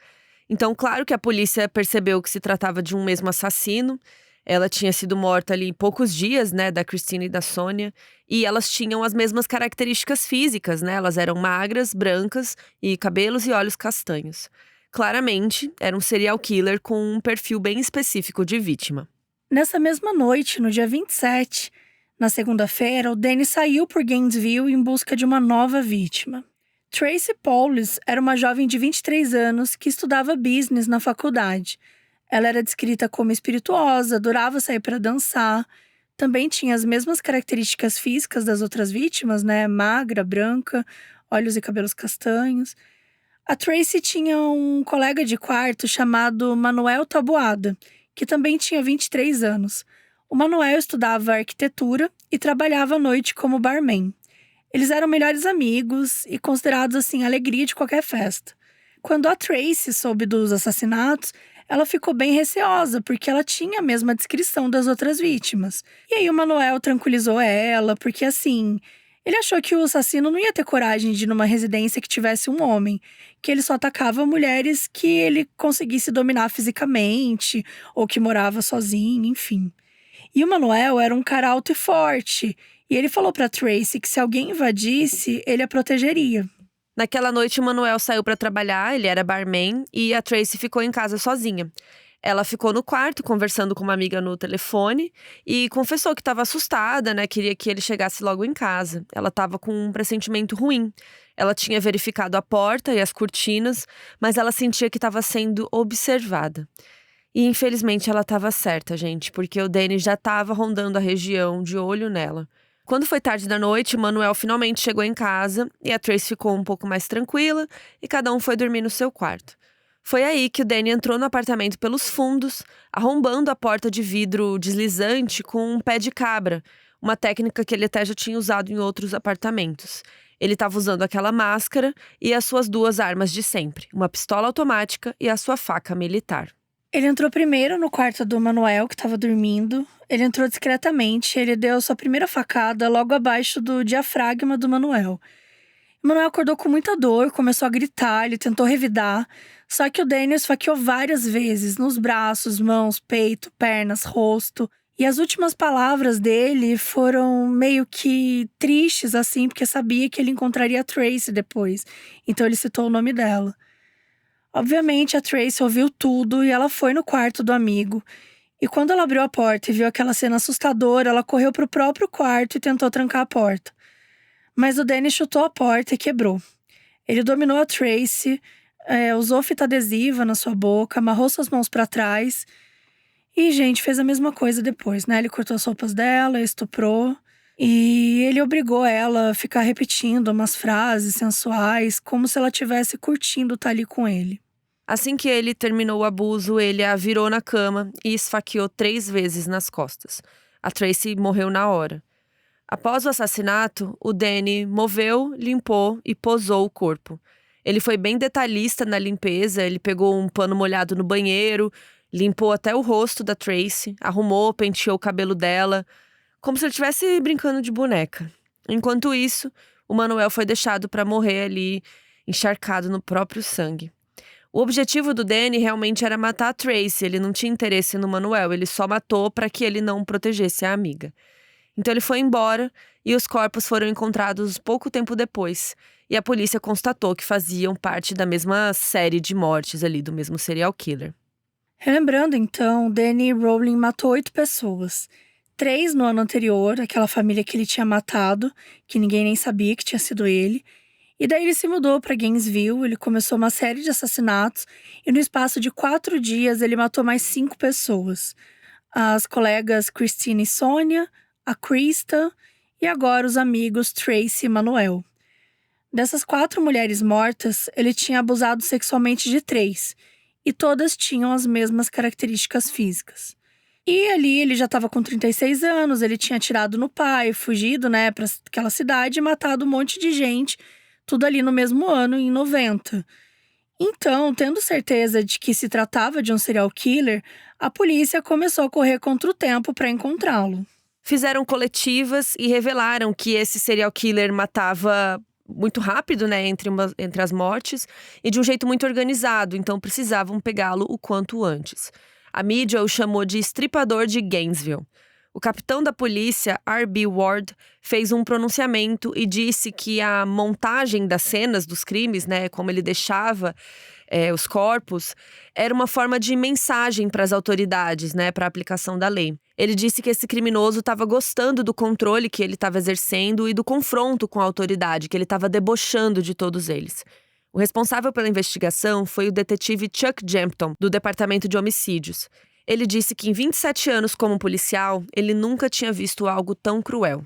Então, claro que a polícia percebeu que se tratava de um mesmo assassino. Ela tinha sido morta ali em poucos dias, né, da Christine e da Sonia. E elas tinham as mesmas características físicas, né? Elas eram magras, brancas e cabelos e olhos castanhos. Claramente, era um serial killer com um perfil bem específico de vítima. Nessa mesma noite, no dia 27, na segunda-feira, o Danny saiu por Gainesville em busca de uma nova vítima. Tracy Paules era uma jovem de 23 anos que estudava business na faculdade. Ela era descrita como espirituosa, adorava sair para dançar. Também tinha as mesmas características físicas das outras vítimas, né? Magra, branca, olhos e cabelos castanhos. A Tracy tinha um colega de quarto chamado Manuel Taboada, que também tinha 23 anos. O Manuel estudava arquitetura e trabalhava à noite como barman. Eles eram melhores amigos e considerados, assim, a alegria de qualquer festa. Quando a Tracy soube dos assassinatos, ela ficou bem receosa, porque ela tinha a mesma descrição das outras vítimas. E aí o Manuel tranquilizou ela, porque assim, ele achou que o assassino não ia ter coragem de ir numa residência que tivesse um homem, que ele só atacava mulheres que ele conseguisse dominar fisicamente, ou que morava sozinho, enfim. E o Manuel era um cara alto e forte, e ele falou pra Tracy que se alguém invadisse, ele a protegeria. Naquela noite, o Manuel saiu para trabalhar, ele era barman, e a Tracy ficou em casa sozinha. Ela ficou no quarto, conversando com uma amiga no telefone, e confessou que estava assustada, né? Queria que ele chegasse logo em casa. Ela estava com um pressentimento ruim. Ela tinha verificado a porta e as cortinas, mas ela sentia que estava sendo observada. E infelizmente ela estava certa, gente, porque o Danny já estava rondando a região, de olho nela. Quando foi tarde da noite, Manuel finalmente chegou em casa e a Tracy ficou um pouco mais tranquila e cada um foi dormir no seu quarto. Foi aí que o Danny entrou no apartamento pelos fundos, arrombando a porta de vidro deslizante com um pé de cabra, uma técnica que ele até já tinha usado em outros apartamentos. Ele estava usando aquela máscara e as suas 2 armas de sempre, uma pistola automática e a sua faca militar. Ele entrou primeiro no quarto do Manuel, que estava dormindo. Ele entrou discretamente, ele deu sua primeira facada logo abaixo do diafragma do Manuel. O Manuel acordou com muita dor, começou a gritar, ele tentou revidar. Só que o Danny esfaqueou várias vezes, nos braços, mãos, peito, pernas, rosto. E as últimas palavras dele foram meio que tristes, assim, porque sabia que ele encontraria a Tracy depois. Então ele citou o nome dela. Obviamente, a Tracy ouviu tudo e ela foi no quarto do amigo. E quando ela abriu a porta e viu aquela cena assustadora, ela correu pro próprio quarto e tentou trancar a porta. Mas o Danny chutou a porta e quebrou. Ele dominou a Tracy, usou fita adesiva na sua boca, amarrou suas mãos pra trás. E, gente, fez a mesma coisa depois, né? Ele cortou as roupas dela, estuprou. E ele obrigou ela a ficar repetindo umas frases sensuais, como se ela estivesse curtindo estar ali com ele. Assim que ele terminou o abuso, ele a virou na cama e esfaqueou 3 vezes nas costas. A Tracy morreu na hora. Após o assassinato, o Danny moveu, limpou e posou o corpo. Ele foi bem detalhista na limpeza, ele pegou um pano molhado no banheiro, limpou até o rosto da Tracy, arrumou, penteou o cabelo dela, como se ele estivesse brincando de boneca. Enquanto isso, o Manuel foi deixado para morrer ali, encharcado no próprio sangue. O objetivo do Danny realmente era matar a Tracy, ele não tinha interesse no Manuel, ele só matou para que ele não protegesse a amiga. Então ele foi embora e os corpos foram encontrados pouco tempo depois. E a polícia constatou que faziam parte da mesma série de mortes ali, do mesmo serial killer. Relembrando então, Danny Rowling matou 8 pessoas. 3 no ano anterior, aquela família que ele tinha matado, que ninguém nem sabia que tinha sido ele. E daí ele se mudou para Gainesville, ele começou uma série de assassinatos e no espaço de 4 dias ele matou mais 5 pessoas. as colegas Christine e Sônia, a Krista e agora os amigos Tracy e Manuel. Dessas 4 mulheres mortas, ele tinha abusado sexualmente de 3, e todas tinham as mesmas características físicas. E ali ele já estava com 36 anos, ele tinha atirado no pai, fugido, para aquela cidade e matado um monte de gente, tudo ali no mesmo ano, em 90. Então, tendo certeza de que se tratava de um serial killer, a polícia começou a correr contra o tempo para encontrá-lo. Fizeram coletivas e revelaram que esse serial killer matava muito rápido, entre as mortes, e de um jeito muito organizado, então precisavam pegá-lo o quanto antes. A mídia o chamou de estripador de Gainesville. O capitão da polícia, R.B. Ward, fez um pronunciamento e disse que a montagem das cenas dos crimes, como ele deixava os corpos, era uma forma de mensagem para as autoridades, para a aplicação da lei. Ele disse que esse criminoso estava gostando do controle que ele estava exercendo e do confronto com a autoridade, que ele estava debochando de todos eles. O responsável pela investigação foi o detetive Chuck Jampton, do Departamento de Homicídios. Ele disse que em 27 anos como policial, ele nunca tinha visto algo tão cruel.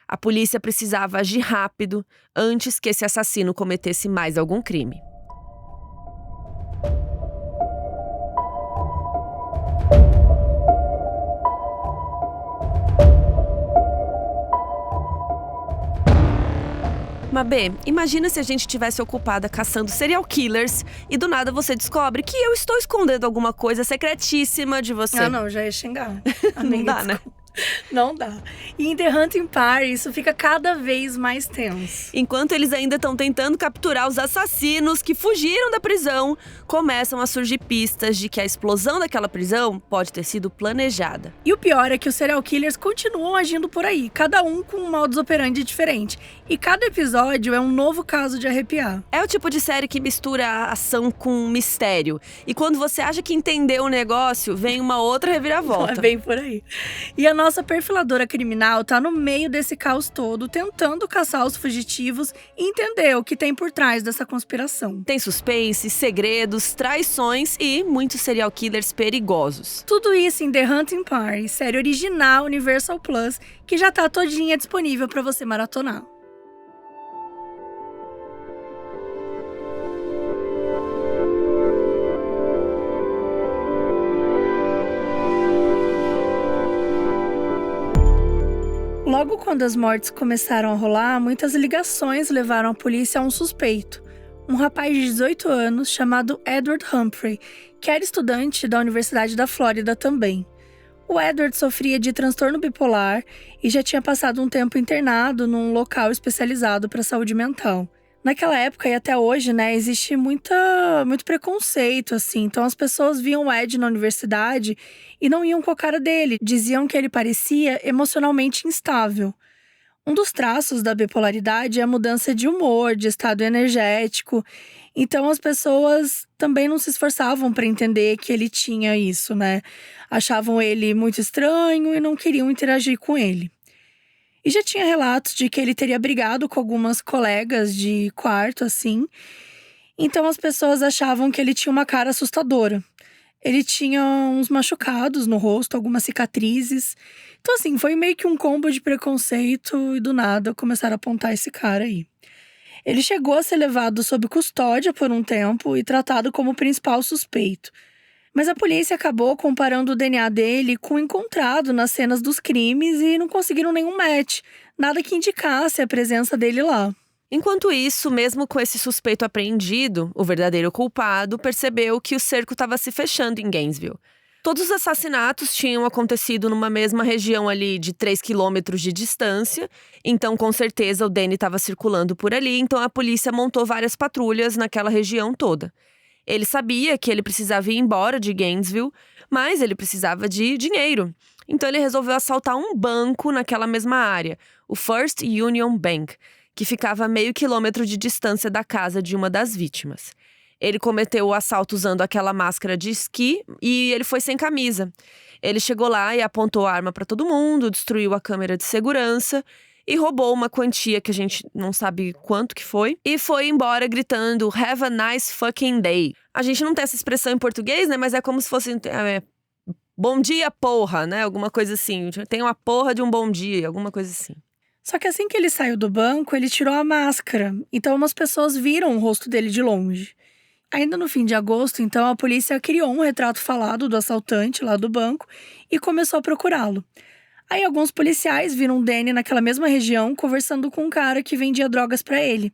A polícia precisava agir rápido antes que esse assassino cometesse mais algum crime. Mabê, imagina se a gente estivesse ocupada caçando serial killers e do nada você descobre que eu estou escondendo alguma coisa secretíssima de você. Não, já ia xingar. Não dá, né? Não dá. E em The Hunting Party, isso fica cada vez mais tenso. Enquanto eles ainda estão tentando capturar os assassinos que fugiram da prisão, começam a surgir pistas de que a explosão daquela prisão pode ter sido planejada. E o pior é que os serial killers continuam agindo por aí, cada um com um modus operandi diferente. E cada episódio é um novo caso de arrepiar. É o tipo de série que mistura a ação com mistério. E quando você acha que entendeu o negócio, vem uma outra reviravolta. É bem por aí. E a nossa perfiladora criminal tá no meio desse caos todo, tentando caçar os fugitivos e entender o que tem por trás dessa conspiração. Tem suspense, segredos, traições e muitos serial killers perigosos. Tudo isso em The Hunting Party, série original Universal Plus, que já tá todinha disponível para você maratonar. Logo quando as mortes começaram a rolar, muitas ligações levaram a polícia a um suspeito, um rapaz de 18 anos chamado Edward Humphrey, que era estudante da Universidade da Flórida também. O Edward sofria de transtorno bipolar e já tinha passado um tempo internado num local especializado para saúde mental. Naquela época e até hoje, existe muito preconceito, assim. Então as pessoas viam o Ed na universidade e não iam com a cara dele. Diziam que ele parecia emocionalmente instável. Um dos traços da bipolaridade é a mudança de humor, de estado energético. Então as pessoas também não se esforçavam para entender que ele tinha isso, Achavam ele muito estranho e não queriam interagir com ele. E já tinha relatos de que ele teria brigado com algumas colegas de quarto, assim. Então as pessoas achavam que ele tinha uma cara assustadora. Ele tinha uns machucados no rosto, algumas cicatrizes. Então, assim, foi meio que um combo de preconceito e do nada começaram a apontar esse cara aí. Ele chegou a ser levado sob custódia por um tempo e tratado como principal suspeito. Mas a polícia acabou comparando o DNA dele com o encontrado nas cenas dos crimes e não conseguiram nenhum match, nada que indicasse a presença dele lá. Enquanto isso, mesmo com esse suspeito apreendido, o verdadeiro culpado percebeu que o cerco estava se fechando em Gainesville. Todos os assassinatos tinham acontecido numa mesma região ali de 3 quilômetros de distância, então com certeza o Danny estava circulando por ali, então a polícia montou várias patrulhas naquela região toda. Ele sabia que ele precisava ir embora de Gainesville, mas ele precisava de dinheiro. Então ele resolveu assaltar um banco naquela mesma área, o First Union Bank, que ficava a meio quilômetro de distância da casa de uma das vítimas. Ele cometeu o assalto usando aquela máscara de esqui e ele foi sem camisa. Ele chegou lá e apontou a arma para todo mundo, destruiu a câmera de segurança e roubou uma quantia que a gente não sabe quanto que foi. E foi embora gritando, "Have a nice fucking day". A gente não tem essa expressão em português, mas é como se fosse bom dia, porra, né? Alguma coisa assim. Tem uma porra de um bom dia, alguma coisa assim. Só que assim que ele saiu do banco, ele tirou a máscara. Então umas pessoas viram o rosto dele de longe. Ainda no fim de agosto, então, a polícia criou um retrato falado do assaltante lá do banco e começou a procurá-lo. Aí alguns policiais viram o Danny naquela mesma região conversando com um cara que vendia drogas pra ele.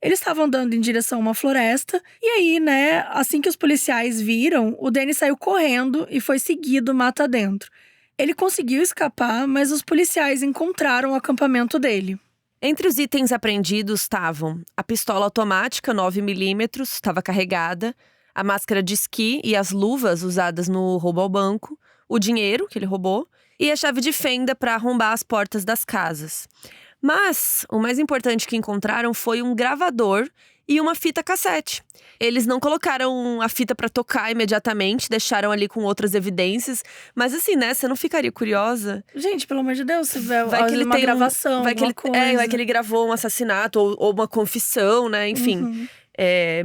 Eles estavam andando em direção a uma floresta e aí, né, assim que os policiais viram, o Danny saiu correndo e foi seguido mata dentro. Ele conseguiu escapar, mas os policiais encontraram o acampamento dele. Entre os itens apreendidos estavam a pistola automática 9mm, estava carregada, a máscara de esqui e as luvas usadas no roubo ao banco, o dinheiro que ele roubou e a chave de fenda para arrombar as portas das casas. Mas o mais importante que encontraram foi um gravador e uma fita cassete. Eles não colocaram a fita para tocar imediatamente, deixaram ali com outras evidências. Mas assim, né, você não ficaria curiosa? Gente, pelo amor de Deus, se vai que ele uma tem gravação, vai que coisa. ele gravou um assassinato ou uma confissão, né, enfim. Uhum.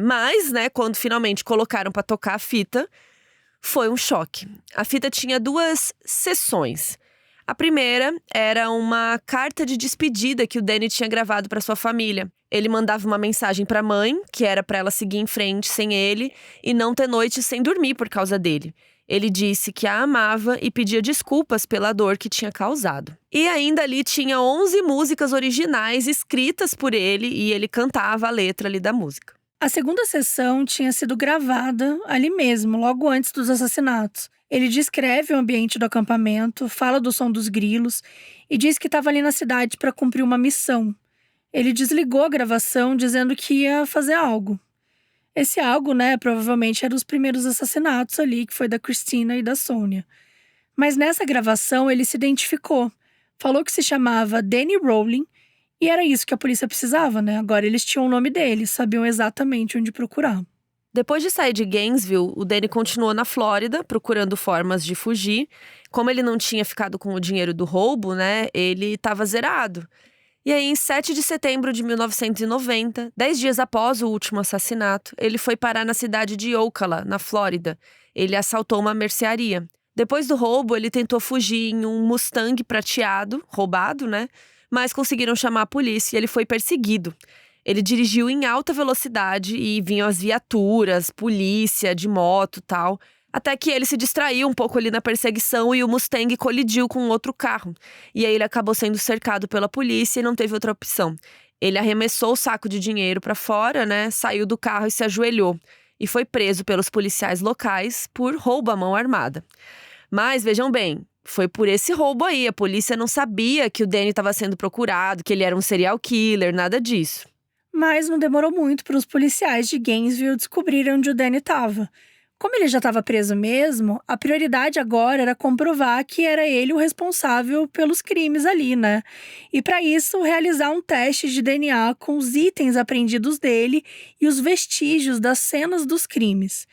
Mas, né, quando finalmente colocaram para tocar a fita, foi um choque. A fita tinha 2 seções. A primeira era uma carta de despedida que o Danny tinha gravado para sua família. Ele mandava uma mensagem para a mãe, que era para ela seguir em frente sem ele e não ter noite sem dormir por causa dele. Ele disse que a amava e pedia desculpas pela dor que tinha causado. E ainda ali tinha 11 músicas originais escritas por ele e ele cantava a letra ali da música. A segunda sessão tinha sido gravada ali mesmo, logo antes dos assassinatos. Ele descreve o ambiente do acampamento, fala do som dos grilos e diz que estava ali na cidade para cumprir uma missão. Ele desligou a gravação dizendo que ia fazer algo. Esse algo, né, provavelmente era os primeiros assassinatos ali, que foi da Christina e da Sonia. Mas nessa gravação ele se identificou. Falou que se chamava Danny Rowling e era isso que a polícia precisava, né? Agora eles tinham o nome dele, sabiam exatamente onde procurar. Depois de sair de Gainesville, o Danny continuou na Flórida, procurando formas de fugir. Como ele não tinha ficado com o dinheiro do roubo, né, ele estava zerado. E aí, em 7 de setembro de 1990, 10 dias após o último assassinato, ele foi parar na cidade de Ocala, na Flórida. Ele assaltou uma mercearia. Depois do roubo, ele tentou fugir em um Mustang prateado, roubado, né, mas conseguiram chamar a polícia e ele foi perseguido. Ele dirigiu em alta velocidade e vinham as viaturas, polícia, de moto e tal. Até que ele se distraiu um pouco ali na perseguição e o Mustang colidiu com outro carro. E aí ele acabou sendo cercado pela polícia e não teve outra opção. Ele arremessou o saco de dinheiro para fora, né? Saiu do carro e se ajoelhou. E foi preso pelos policiais locais por roubo à mão armada. Mas vejam bem, foi por esse roubo aí. A polícia não sabia que o Danny estava sendo procurado, que ele era um serial killer, nada disso. Mas não demorou muito para os policiais de Gainesville descobrirem onde o Danny estava. Como ele já estava preso mesmo, a prioridade agora era comprovar que era ele o responsável pelos crimes ali, né? E para isso, realizar um teste de DNA com os itens apreendidos dele e os vestígios das cenas dos crimes.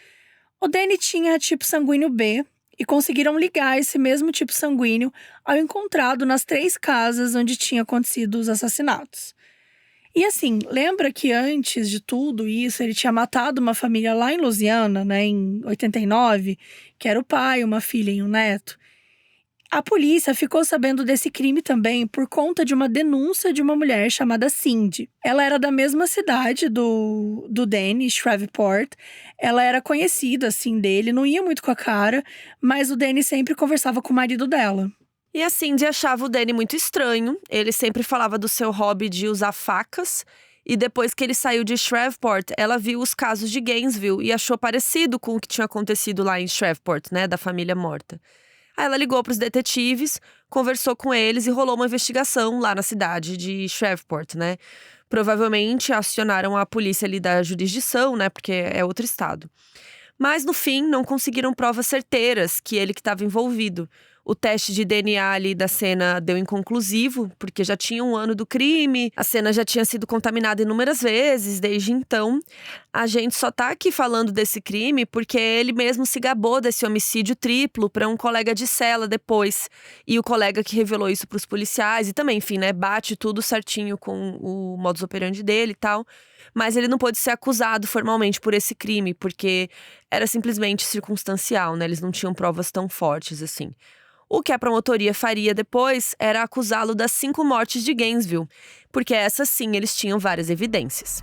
O Danny tinha tipo sanguíneo B e conseguiram ligar esse mesmo tipo sanguíneo ao encontrado nas 3 casas onde tinham acontecido os assassinatos. E assim, lembra que antes de tudo isso, ele tinha matado uma família lá em Louisiana, né, em 89, que era o pai, uma filha e um neto. A polícia ficou sabendo desse crime também por conta de uma denúncia de uma mulher chamada Cindy. Ela era da mesma cidade do Danny, Shreveport. Ela era conhecida, assim, dele, não ia muito com a cara, mas o Danny sempre conversava com o marido dela. E a Cindy achava o Danny muito estranho. Ele sempre falava do seu hobby de usar facas. E depois que ele saiu de Shreveport, ela viu os casos de Gainesville e achou parecido com o que tinha acontecido lá em Shreveport, né, da família morta. Aí ela ligou para os detetives, conversou com eles e rolou uma investigação lá na cidade de Shreveport, né. Provavelmente acionaram a polícia ali da jurisdição, né, porque é outro estado. Mas no fim não conseguiram provas certeiras que ele que estava envolvido. O teste de DNA ali da cena deu inconclusivo, porque já tinha 1 ano do crime, a cena já tinha sido contaminada inúmeras vezes desde então. A gente só tá aqui falando desse crime porque ele mesmo se gabou desse homicídio triplo para um colega de cela depois. E o colega que revelou isso para os policiais, e também, enfim, né, bate tudo certinho com o modus operandi dele e tal. Mas ele não pôde ser acusado formalmente por esse crime, porque era simplesmente circunstancial, né? Eles não tinham provas tão fortes assim. O que a promotoria faria depois era acusá-lo das 5 mortes de Gainesville, porque essas sim eles tinham várias evidências.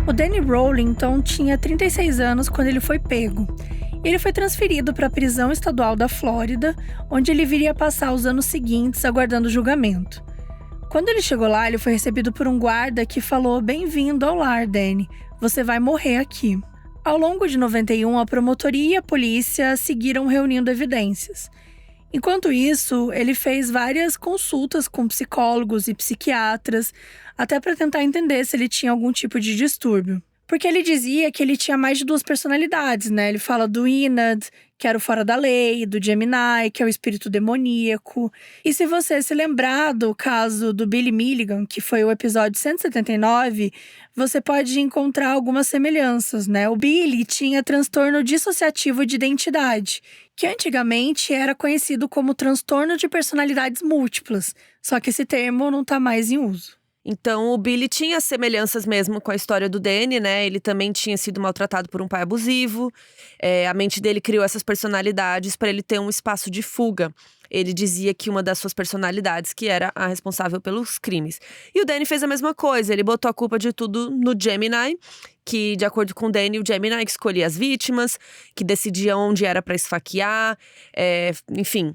O Danny Rowlington tinha 36 anos quando ele foi pego. Ele foi transferido para a prisão estadual da Flórida, onde ele viria a passar os anos seguintes aguardando o julgamento. Quando ele chegou lá, ele foi recebido por um guarda que falou: "Bem-vindo ao lar, Danny. Você vai morrer aqui." Ao longo de 91, a promotoria e a polícia seguiram reunindo evidências. Enquanto isso, ele fez várias consultas com psicólogos e psiquiatras, até para tentar entender se ele tinha algum tipo de distúrbio. Porque ele dizia que ele tinha mais de 2 personalidades, né? Ele fala do Enad, que era o fora da lei, do Gemini, que é o espírito demoníaco. E se você se lembrar do caso do Billy Milligan, que foi o episódio 179, você pode encontrar algumas semelhanças, né? O Billy tinha transtorno dissociativo de identidade, que antigamente era conhecido como transtorno de personalidades múltiplas, só que esse termo não está mais em uso. Então, o Billy tinha semelhanças mesmo com a história do Danny, né? Ele também tinha sido maltratado por um pai abusivo. A mente dele criou essas personalidades para ele ter um espaço de fuga. Ele dizia que uma das suas personalidades que era a responsável pelos crimes. E o Danny fez a mesma coisa. Ele botou a culpa de tudo no Gemini, que, de acordo com o Danny, o Gemini que escolhia as vítimas, que decidia onde era para esfaquear, enfim.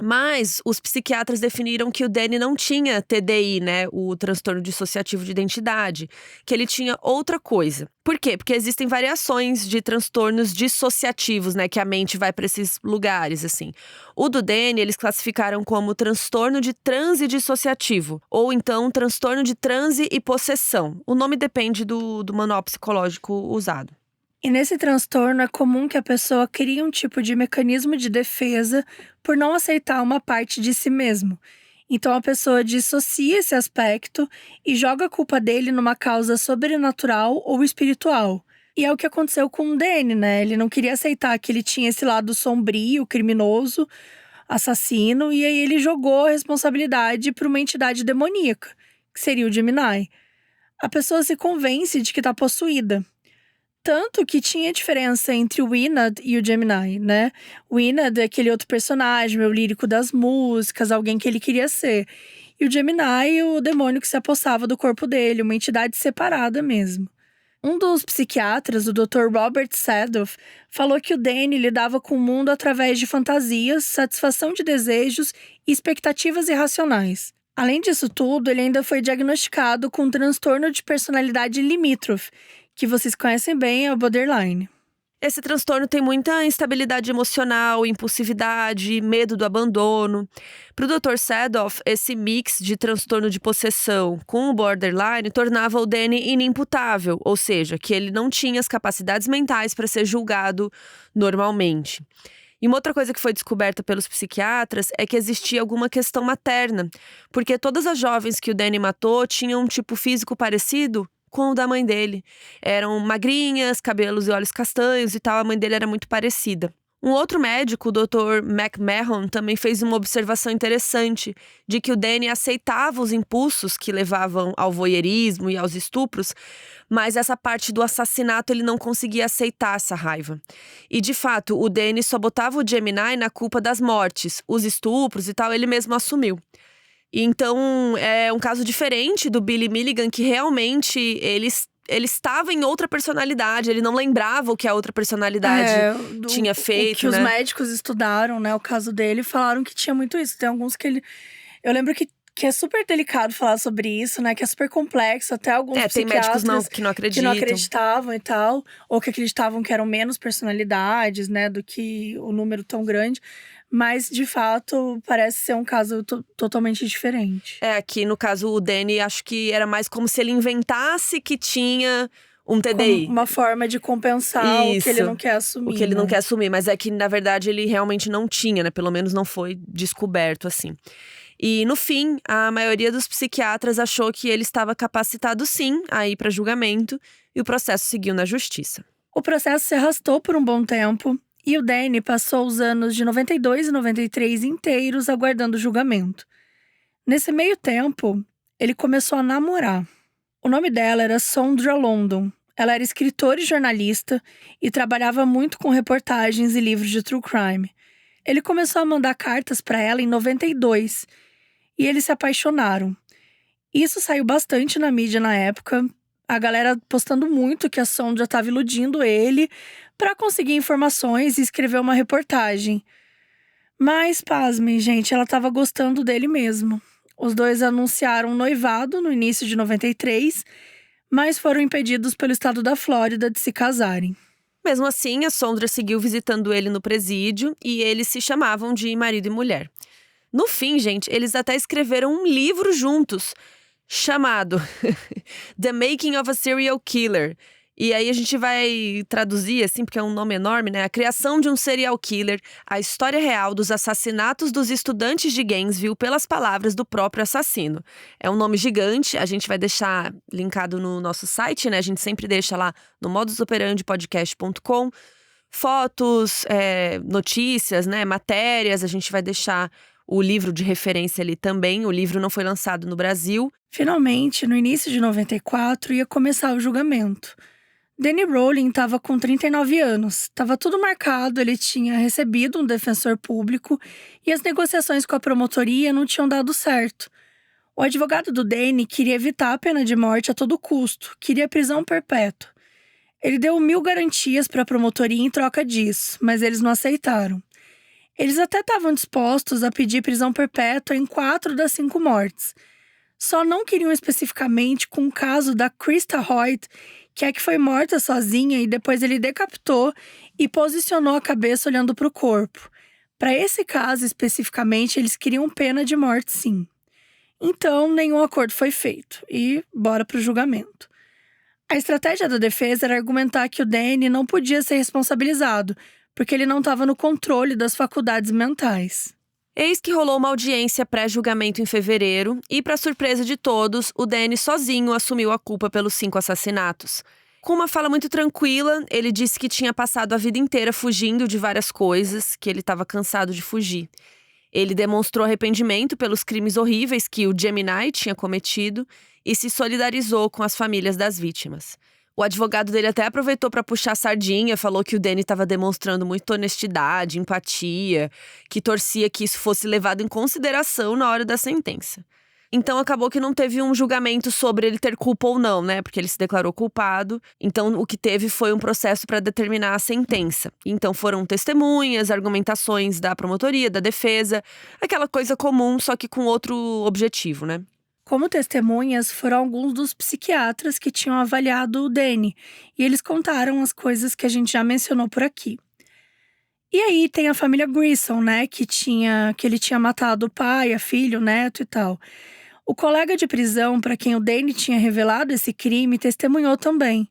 Mas os psiquiatras definiram que o Danny não tinha TDI, né, o transtorno dissociativo de identidade, que ele tinha outra coisa. Por quê? Porque existem variações de transtornos dissociativos, né, que a mente vai para esses lugares, assim. O do Danny, eles classificaram como transtorno de transe dissociativo, ou então transtorno de transe e possessão. O nome depende do manual psicológico usado. E nesse transtorno é comum que a pessoa crie um tipo de mecanismo de defesa por não aceitar uma parte de si mesmo. Então a pessoa dissocia esse aspecto e joga a culpa dele numa causa sobrenatural ou espiritual. E é o que aconteceu com o Danny, né? Ele não queria aceitar que ele tinha esse lado sombrio, criminoso, assassino, e aí ele jogou a responsabilidade para uma entidade demoníaca, que seria o Gemini. A pessoa se convence de que está possuída. Tanto que tinha diferença entre o Enad e o Gemini, né? O Enad é aquele outro personagem, o lírico das músicas, alguém que ele queria ser. E o Gemini, o demônio que se apossava do corpo dele, uma entidade separada mesmo. Um dos psiquiatras, o Dr. Robert Sadoff, falou que o Danny lidava com o mundo através de fantasias, satisfação de desejos e expectativas irracionais. Além disso tudo, ele ainda foi diagnosticado com um transtorno de personalidade limítrofe, que vocês conhecem bem, é o borderline. Esse transtorno tem muita instabilidade emocional, impulsividade, medo do abandono. Para o Dr. Sadoff, esse mix de transtorno de possessão com o borderline tornava o Danny inimputável, ou seja, que ele não tinha as capacidades mentais para ser julgado normalmente. E uma outra coisa que foi descoberta pelos psiquiatras é que existia alguma questão materna, porque todas as jovens que o Danny matou tinham um tipo físico parecido com o da mãe dele. Eram magrinhas, cabelos e olhos castanhos e tal, a mãe dele era muito parecida. Um outro médico, o Dr. McMahon, também fez uma observação interessante de que o Danny aceitava os impulsos que levavam ao voyeurismo e aos estupros, mas essa parte do assassinato ele não conseguia aceitar essa raiva. E de fato, o Danny só botava o Gemini na culpa das mortes, os estupros e tal, ele mesmo assumiu. Então, é um caso diferente do Billy Milligan, que realmente ele estava em outra personalidade, ele não lembrava o que a outra personalidade tinha feito, o que os médicos estudaram, né, o caso dele, falaram que tinha muito isso. Tem alguns que ele… Eu lembro que é super delicado falar sobre isso, né, que é super complexo, até alguns psiquiatras… Tem médicos que não acreditam. Que não acreditavam e tal, ou que acreditavam que eram menos personalidades, né, do que o número tão grande. Mas, de fato, parece ser um caso totalmente diferente. Aqui no caso o Danny, acho que era mais como se ele inventasse que tinha um TDI. Como uma forma de compensar o que ele não quer assumir. O que ele não quer assumir, mas é que, na verdade, ele realmente não tinha, né? Pelo menos não foi descoberto, assim. E, no fim, a maioria dos psiquiatras achou que ele estava capacitado, sim, a ir para julgamento. E o processo seguiu na justiça. O processo se arrastou por um bom tempo. E o Danny passou os anos de 92 e 93 inteiros aguardando o julgamento. Nesse meio tempo, ele começou a namorar. O nome dela era Sondra London. Ela era escritora e jornalista e trabalhava muito com reportagens e livros de true crime. Ele começou a mandar cartas para ela em 92 e eles se apaixonaram. Isso saiu bastante na mídia na época, a galera postando muito que a Sondra estava iludindo ele para conseguir informações e escrever uma reportagem. Mas, pasmem, gente, ela estava gostando dele mesmo. Os dois anunciaram um noivado no início de 93, mas foram impedidos pelo estado da Flórida de se casarem. Mesmo assim, a Sondra seguiu visitando ele no presídio e eles se chamavam de marido e mulher. No fim, gente, eles até escreveram um livro juntos, chamado The Making of a Serial Killer. E aí a gente vai traduzir, assim, porque é um nome enorme, né? A criação de um serial killer, a história real dos assassinatos dos estudantes de Gainesville pelas palavras do próprio assassino. É um nome gigante, a gente vai deixar linkado no nosso site, né? A gente sempre deixa lá no modusoperandipodcast.com fotos, notícias, né? Matérias, a gente vai deixar o livro de referência ali também. O livro não foi lançado no Brasil. Finalmente, no início de 94, ia começar o julgamento. Danny Rowling estava com 39 anos, estava tudo marcado, ele tinha recebido um defensor público e as negociações com a promotoria não tinham dado certo. O advogado do Danny queria evitar a pena de morte a todo custo, queria prisão perpétua. Ele deu 1000 garantias para a promotoria em troca disso, mas eles não aceitaram. Eles até estavam dispostos a pedir prisão perpétua em 4 das 5 mortes. Só não queriam especificamente com o caso da Krista Hoyt, que é que foi morta sozinha e depois ele decapitou e posicionou a cabeça olhando para o corpo. Para esse caso especificamente, eles queriam pena de morte, sim. Então, nenhum acordo foi feito e bora para o julgamento. A estratégia da defesa era argumentar que o Danny não podia ser responsabilizado, porque ele não estava no controle das faculdades mentais. Eis que rolou uma audiência pré-julgamento em fevereiro e, para surpresa de todos, o Danny sozinho assumiu a culpa pelos 5 assassinatos. Com uma fala muito tranquila, ele disse que tinha passado a vida inteira fugindo de várias coisas, que ele estava cansado de fugir. Ele demonstrou arrependimento pelos crimes horríveis que o Gemini tinha cometido e se solidarizou com as famílias das vítimas. O advogado dele até aproveitou para puxar a sardinha, falou que o Danny estava demonstrando muita honestidade, empatia, que torcia que isso fosse levado em consideração na hora da sentença. Então acabou que não teve um julgamento sobre ele ter culpa ou não, né? Porque ele se declarou culpado. Então o que teve foi um processo para determinar a sentença. Então foram testemunhas, argumentações da promotoria, da defesa, aquela coisa comum, só que com outro objetivo, né? Como testemunhas, foram alguns dos psiquiatras que tinham avaliado o Danny, e eles contaram as coisas que a gente já mencionou por aqui. E aí tem a família Grissom, né, que ele tinha matado o pai, a filha, o neto e tal. O colega de prisão, para quem o Danny tinha revelado esse crime, testemunhou também.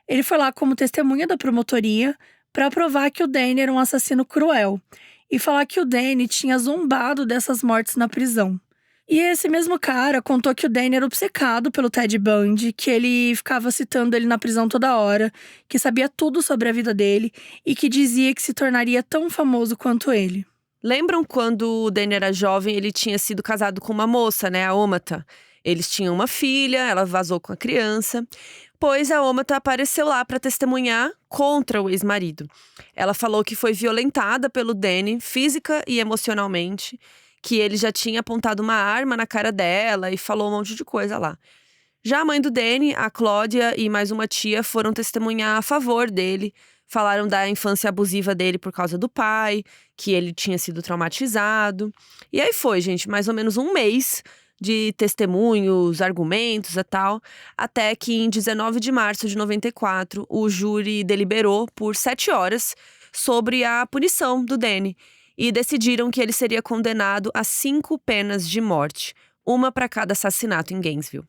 Ele foi lá como testemunha da promotoria para provar que o Danny era um assassino cruel e falar que o Danny tinha zombado dessas mortes na prisão. E esse mesmo cara contou que o Danny era obcecado pelo Ted Bundy, que ele ficava citando ele na prisão toda hora, que sabia tudo sobre a vida dele e que dizia que se tornaria tão famoso quanto ele. Lembram quando o Danny era jovem, ele tinha sido casado com uma moça, né, a Omata? Eles tinham uma filha, ela vazou com a criança, pois a Omata apareceu lá para testemunhar contra o ex-marido. Ela falou que foi violentada pelo Danny, física e emocionalmente, que ele já tinha apontado uma arma na cara dela e falou um monte de coisa lá. Já a mãe do Danny, a Cláudia e mais uma tia foram testemunhar a favor dele. Falaram da infância abusiva dele por causa do pai, que ele tinha sido traumatizado. E aí foi, gente, mais ou menos um mês de testemunhos, argumentos e tal, até que em 19 de março de 94, o júri deliberou por 7 horas sobre a punição do Danny. E decidiram que ele seria condenado a 5 penas de morte, uma para cada assassinato em Gainesville.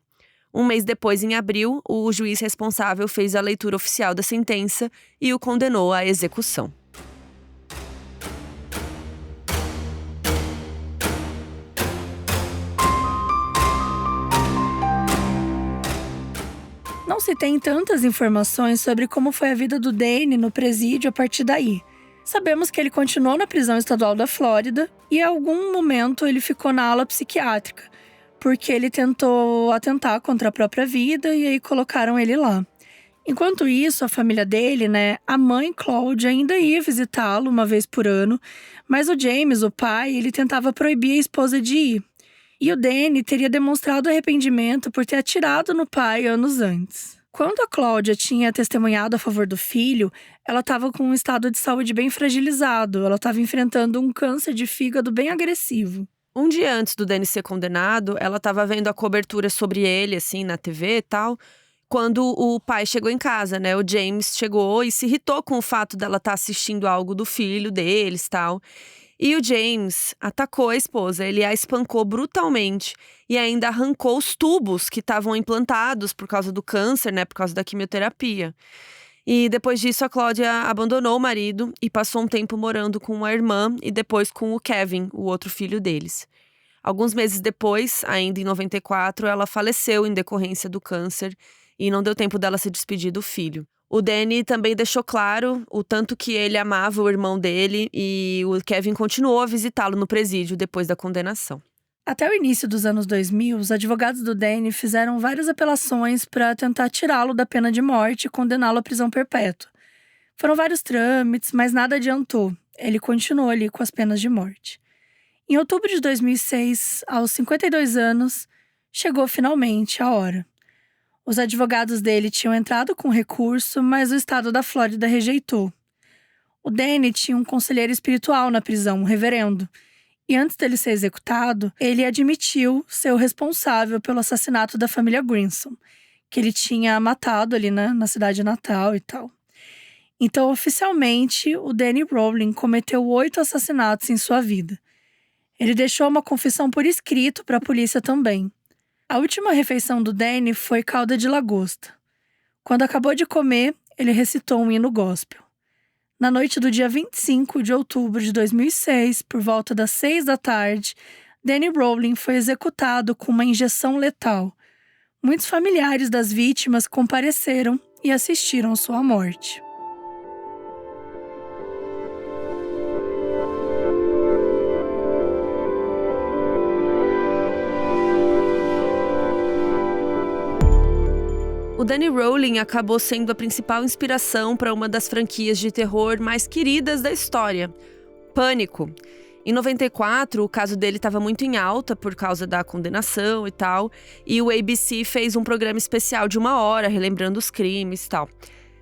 Um mês depois, em abril, o juiz responsável fez a leitura oficial da sentença e o condenou à execução. Não se tem tantas informações sobre como foi a vida do Danny no presídio a partir daí. Sabemos que ele continuou na prisão estadual da Flórida e em algum momento ele ficou na ala psiquiátrica, porque ele tentou atentar contra a própria vida e aí colocaram ele lá. Enquanto isso, a família dele, a mãe Claude ainda ia visitá-lo uma vez por ano, mas o James, o pai, ele tentava proibir a esposa de ir. E o Danny teria demonstrado arrependimento por ter atirado no pai anos antes. Quando a Cláudia tinha testemunhado a favor do filho, ela estava com um estado de saúde bem fragilizado. Ela estava enfrentando um câncer de fígado bem agressivo. Um dia antes do Danny ser condenado, ela estava vendo a cobertura sobre ele, assim, na TV e tal, quando o pai chegou em casa, né? O James chegou e se irritou com o fato dela estar assistindo algo do filho deles e tal. E o James atacou a esposa, ele a espancou brutalmente e ainda arrancou os tubos que estavam implantados por causa do câncer, né, por causa da quimioterapia. E depois disso, a Cláudia abandonou o marido e passou um tempo morando com a irmã e depois com o Kevin, o outro filho deles. Alguns meses depois, ainda em 94, ela faleceu em decorrência do câncer e não deu tempo dela se despedir do filho. O Danny também deixou claro o tanto que ele amava o irmão dele e o Kevin continuou a visitá-lo no presídio depois da condenação. Até o início dos anos 2000, os advogados do Danny fizeram várias apelações para tentar tirá-lo da pena de morte e condená-lo à prisão perpétua. Foram vários trâmites, mas nada adiantou. Ele continuou ali com as penas de morte. Em outubro de 2006, aos 52 anos, chegou finalmente a hora. Os advogados dele tinham entrado com recurso, mas o estado da Flórida rejeitou. O Danny tinha um conselheiro espiritual na prisão, um reverendo. E antes dele ser executado, ele admitiu ser o responsável pelo assassinato da família Grinson, que ele tinha matado ali na cidade natal e tal. Então, oficialmente, o Danny Rowling cometeu 8 assassinatos em sua vida. Ele deixou uma confissão por escrito para a polícia também. A última refeição do Danny foi calda de lagosta. Quando acabou de comer, ele recitou um hino gospel. Na noite do dia 25 de outubro de 2006, por volta das 6 da tarde, Danny Rowling foi executado com uma injeção letal. Muitos familiares das vítimas compareceram e assistiram sua morte. O Danny Rowling acabou sendo a principal inspiração para uma das franquias de terror mais queridas da história, Pânico. Em 94, o caso dele estava muito em alta por causa da condenação e tal, e o ABC fez um programa especial de 1 hora, relembrando os crimes e tal.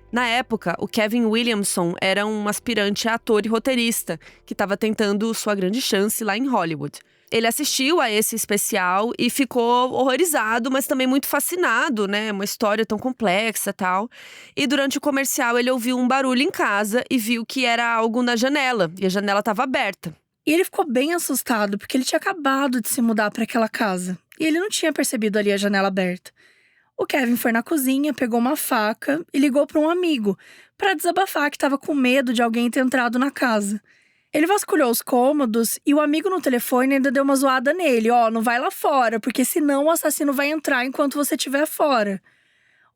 Na época, o Kevin Williamson era um aspirante a ator e roteirista, que estava tentando sua grande chance lá em Hollywood. Ele assistiu a esse especial e ficou horrorizado, mas também muito fascinado, né? Uma história tão complexa e tal. E durante o comercial, ele ouviu um barulho em casa e viu que era algo na janela. E a janela estava aberta. E ele ficou bem assustado, porque ele tinha acabado de se mudar para aquela casa. E ele não tinha percebido ali a janela aberta. O Kevin foi na cozinha, pegou uma faca e ligou para um amigo, para desabafar que estava com medo de alguém ter entrado na casa. Ele vasculhou os cômodos e o amigo no telefone ainda deu uma zoada nele. Não vai lá fora, porque senão o assassino vai entrar enquanto você estiver fora.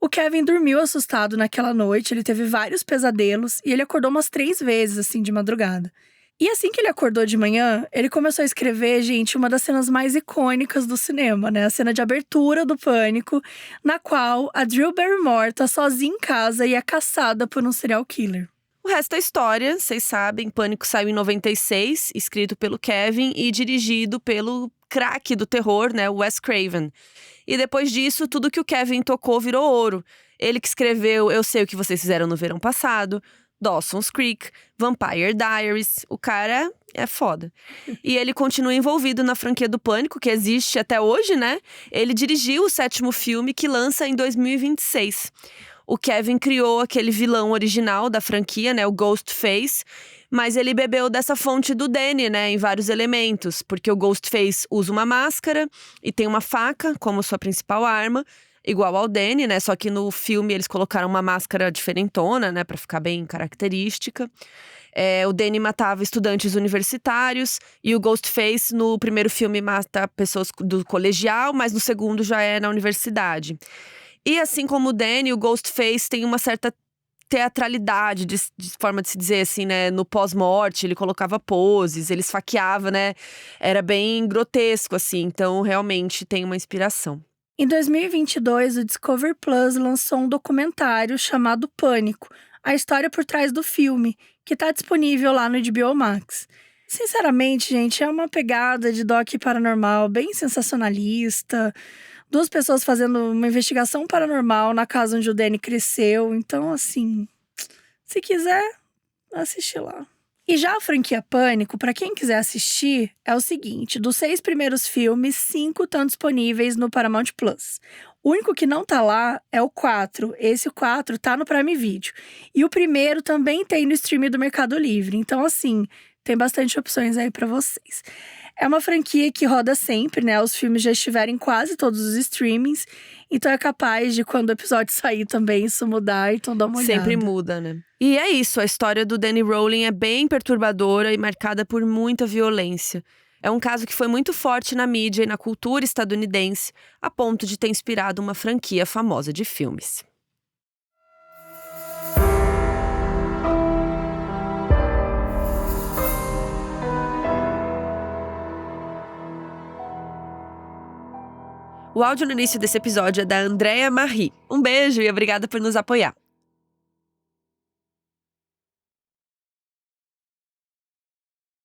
O Kevin dormiu assustado naquela noite, ele teve vários pesadelos e ele acordou umas 3 vezes, assim, de madrugada. E assim que ele acordou de manhã, ele começou a escrever, gente, uma das cenas mais icônicas do cinema, né? A cena de abertura do Pânico, na qual a Drew Barrymore tá sozinha em casa e é caçada por um serial killer. O resto é história, vocês sabem. Pânico saiu em 96, escrito pelo Kevin e dirigido pelo craque do terror, né, Wes Craven. E depois disso, tudo que o Kevin tocou virou ouro. Ele que escreveu Eu Sei O Que Vocês Fizeram no Verão Passado, Dawson's Creek, Vampire Diaries. O cara é foda. E ele continua envolvido na franquia do Pânico, que existe até hoje, né? Ele dirigiu o 7º filme, que lança em 2026. O Kevin criou aquele vilão original da franquia, né, o Ghostface, mas ele bebeu dessa fonte do Danny, né, em vários elementos, porque o Ghostface usa uma máscara e tem uma faca como sua principal arma, igual ao Danny, né, só que no filme eles colocaram uma máscara diferentona, né, pra ficar bem característica. O Danny matava estudantes universitários e o Ghostface no primeiro filme mata pessoas do colegial, mas no segundo já é na universidade. E assim como o Danny, o Ghostface tem uma certa teatralidade, de forma de se dizer assim, né? No pós-morte, ele colocava poses, ele esfaqueava, né? Era bem grotesco, assim. Então, realmente tem uma inspiração. Em 2022, o Discovery Plus lançou um documentário chamado Pânico, a história por trás do filme, que está disponível lá no HBO Max. Sinceramente, gente, é uma pegada de doc paranormal bem sensacionalista. 2 pessoas fazendo uma investigação paranormal na casa onde o Danny cresceu. Então, assim, se quiser, assiste lá. E já a franquia Pânico, para quem quiser assistir, é o seguinte: dos 6 primeiros filmes, 5 estão disponíveis no Paramount Plus. O único que não tá lá é o 4. O 4 tá no Prime Video. E o primeiro também tem no streaming do Mercado Livre. Então, assim, tem bastante opções aí para vocês. É uma franquia que roda sempre, né? Os filmes já estiverem em quase todos os streamings. Então é capaz de, quando o episódio sair também, isso mudar. Então dá uma olhada. Sempre muda, né? E é isso, a história do Danny Rowling é bem perturbadora e marcada por muita violência. É um caso que foi muito forte na mídia e na cultura estadunidense, a ponto de ter inspirado uma franquia famosa de filmes. O áudio no início desse episódio é da Andrea Marie. Um beijo e obrigada por nos apoiar.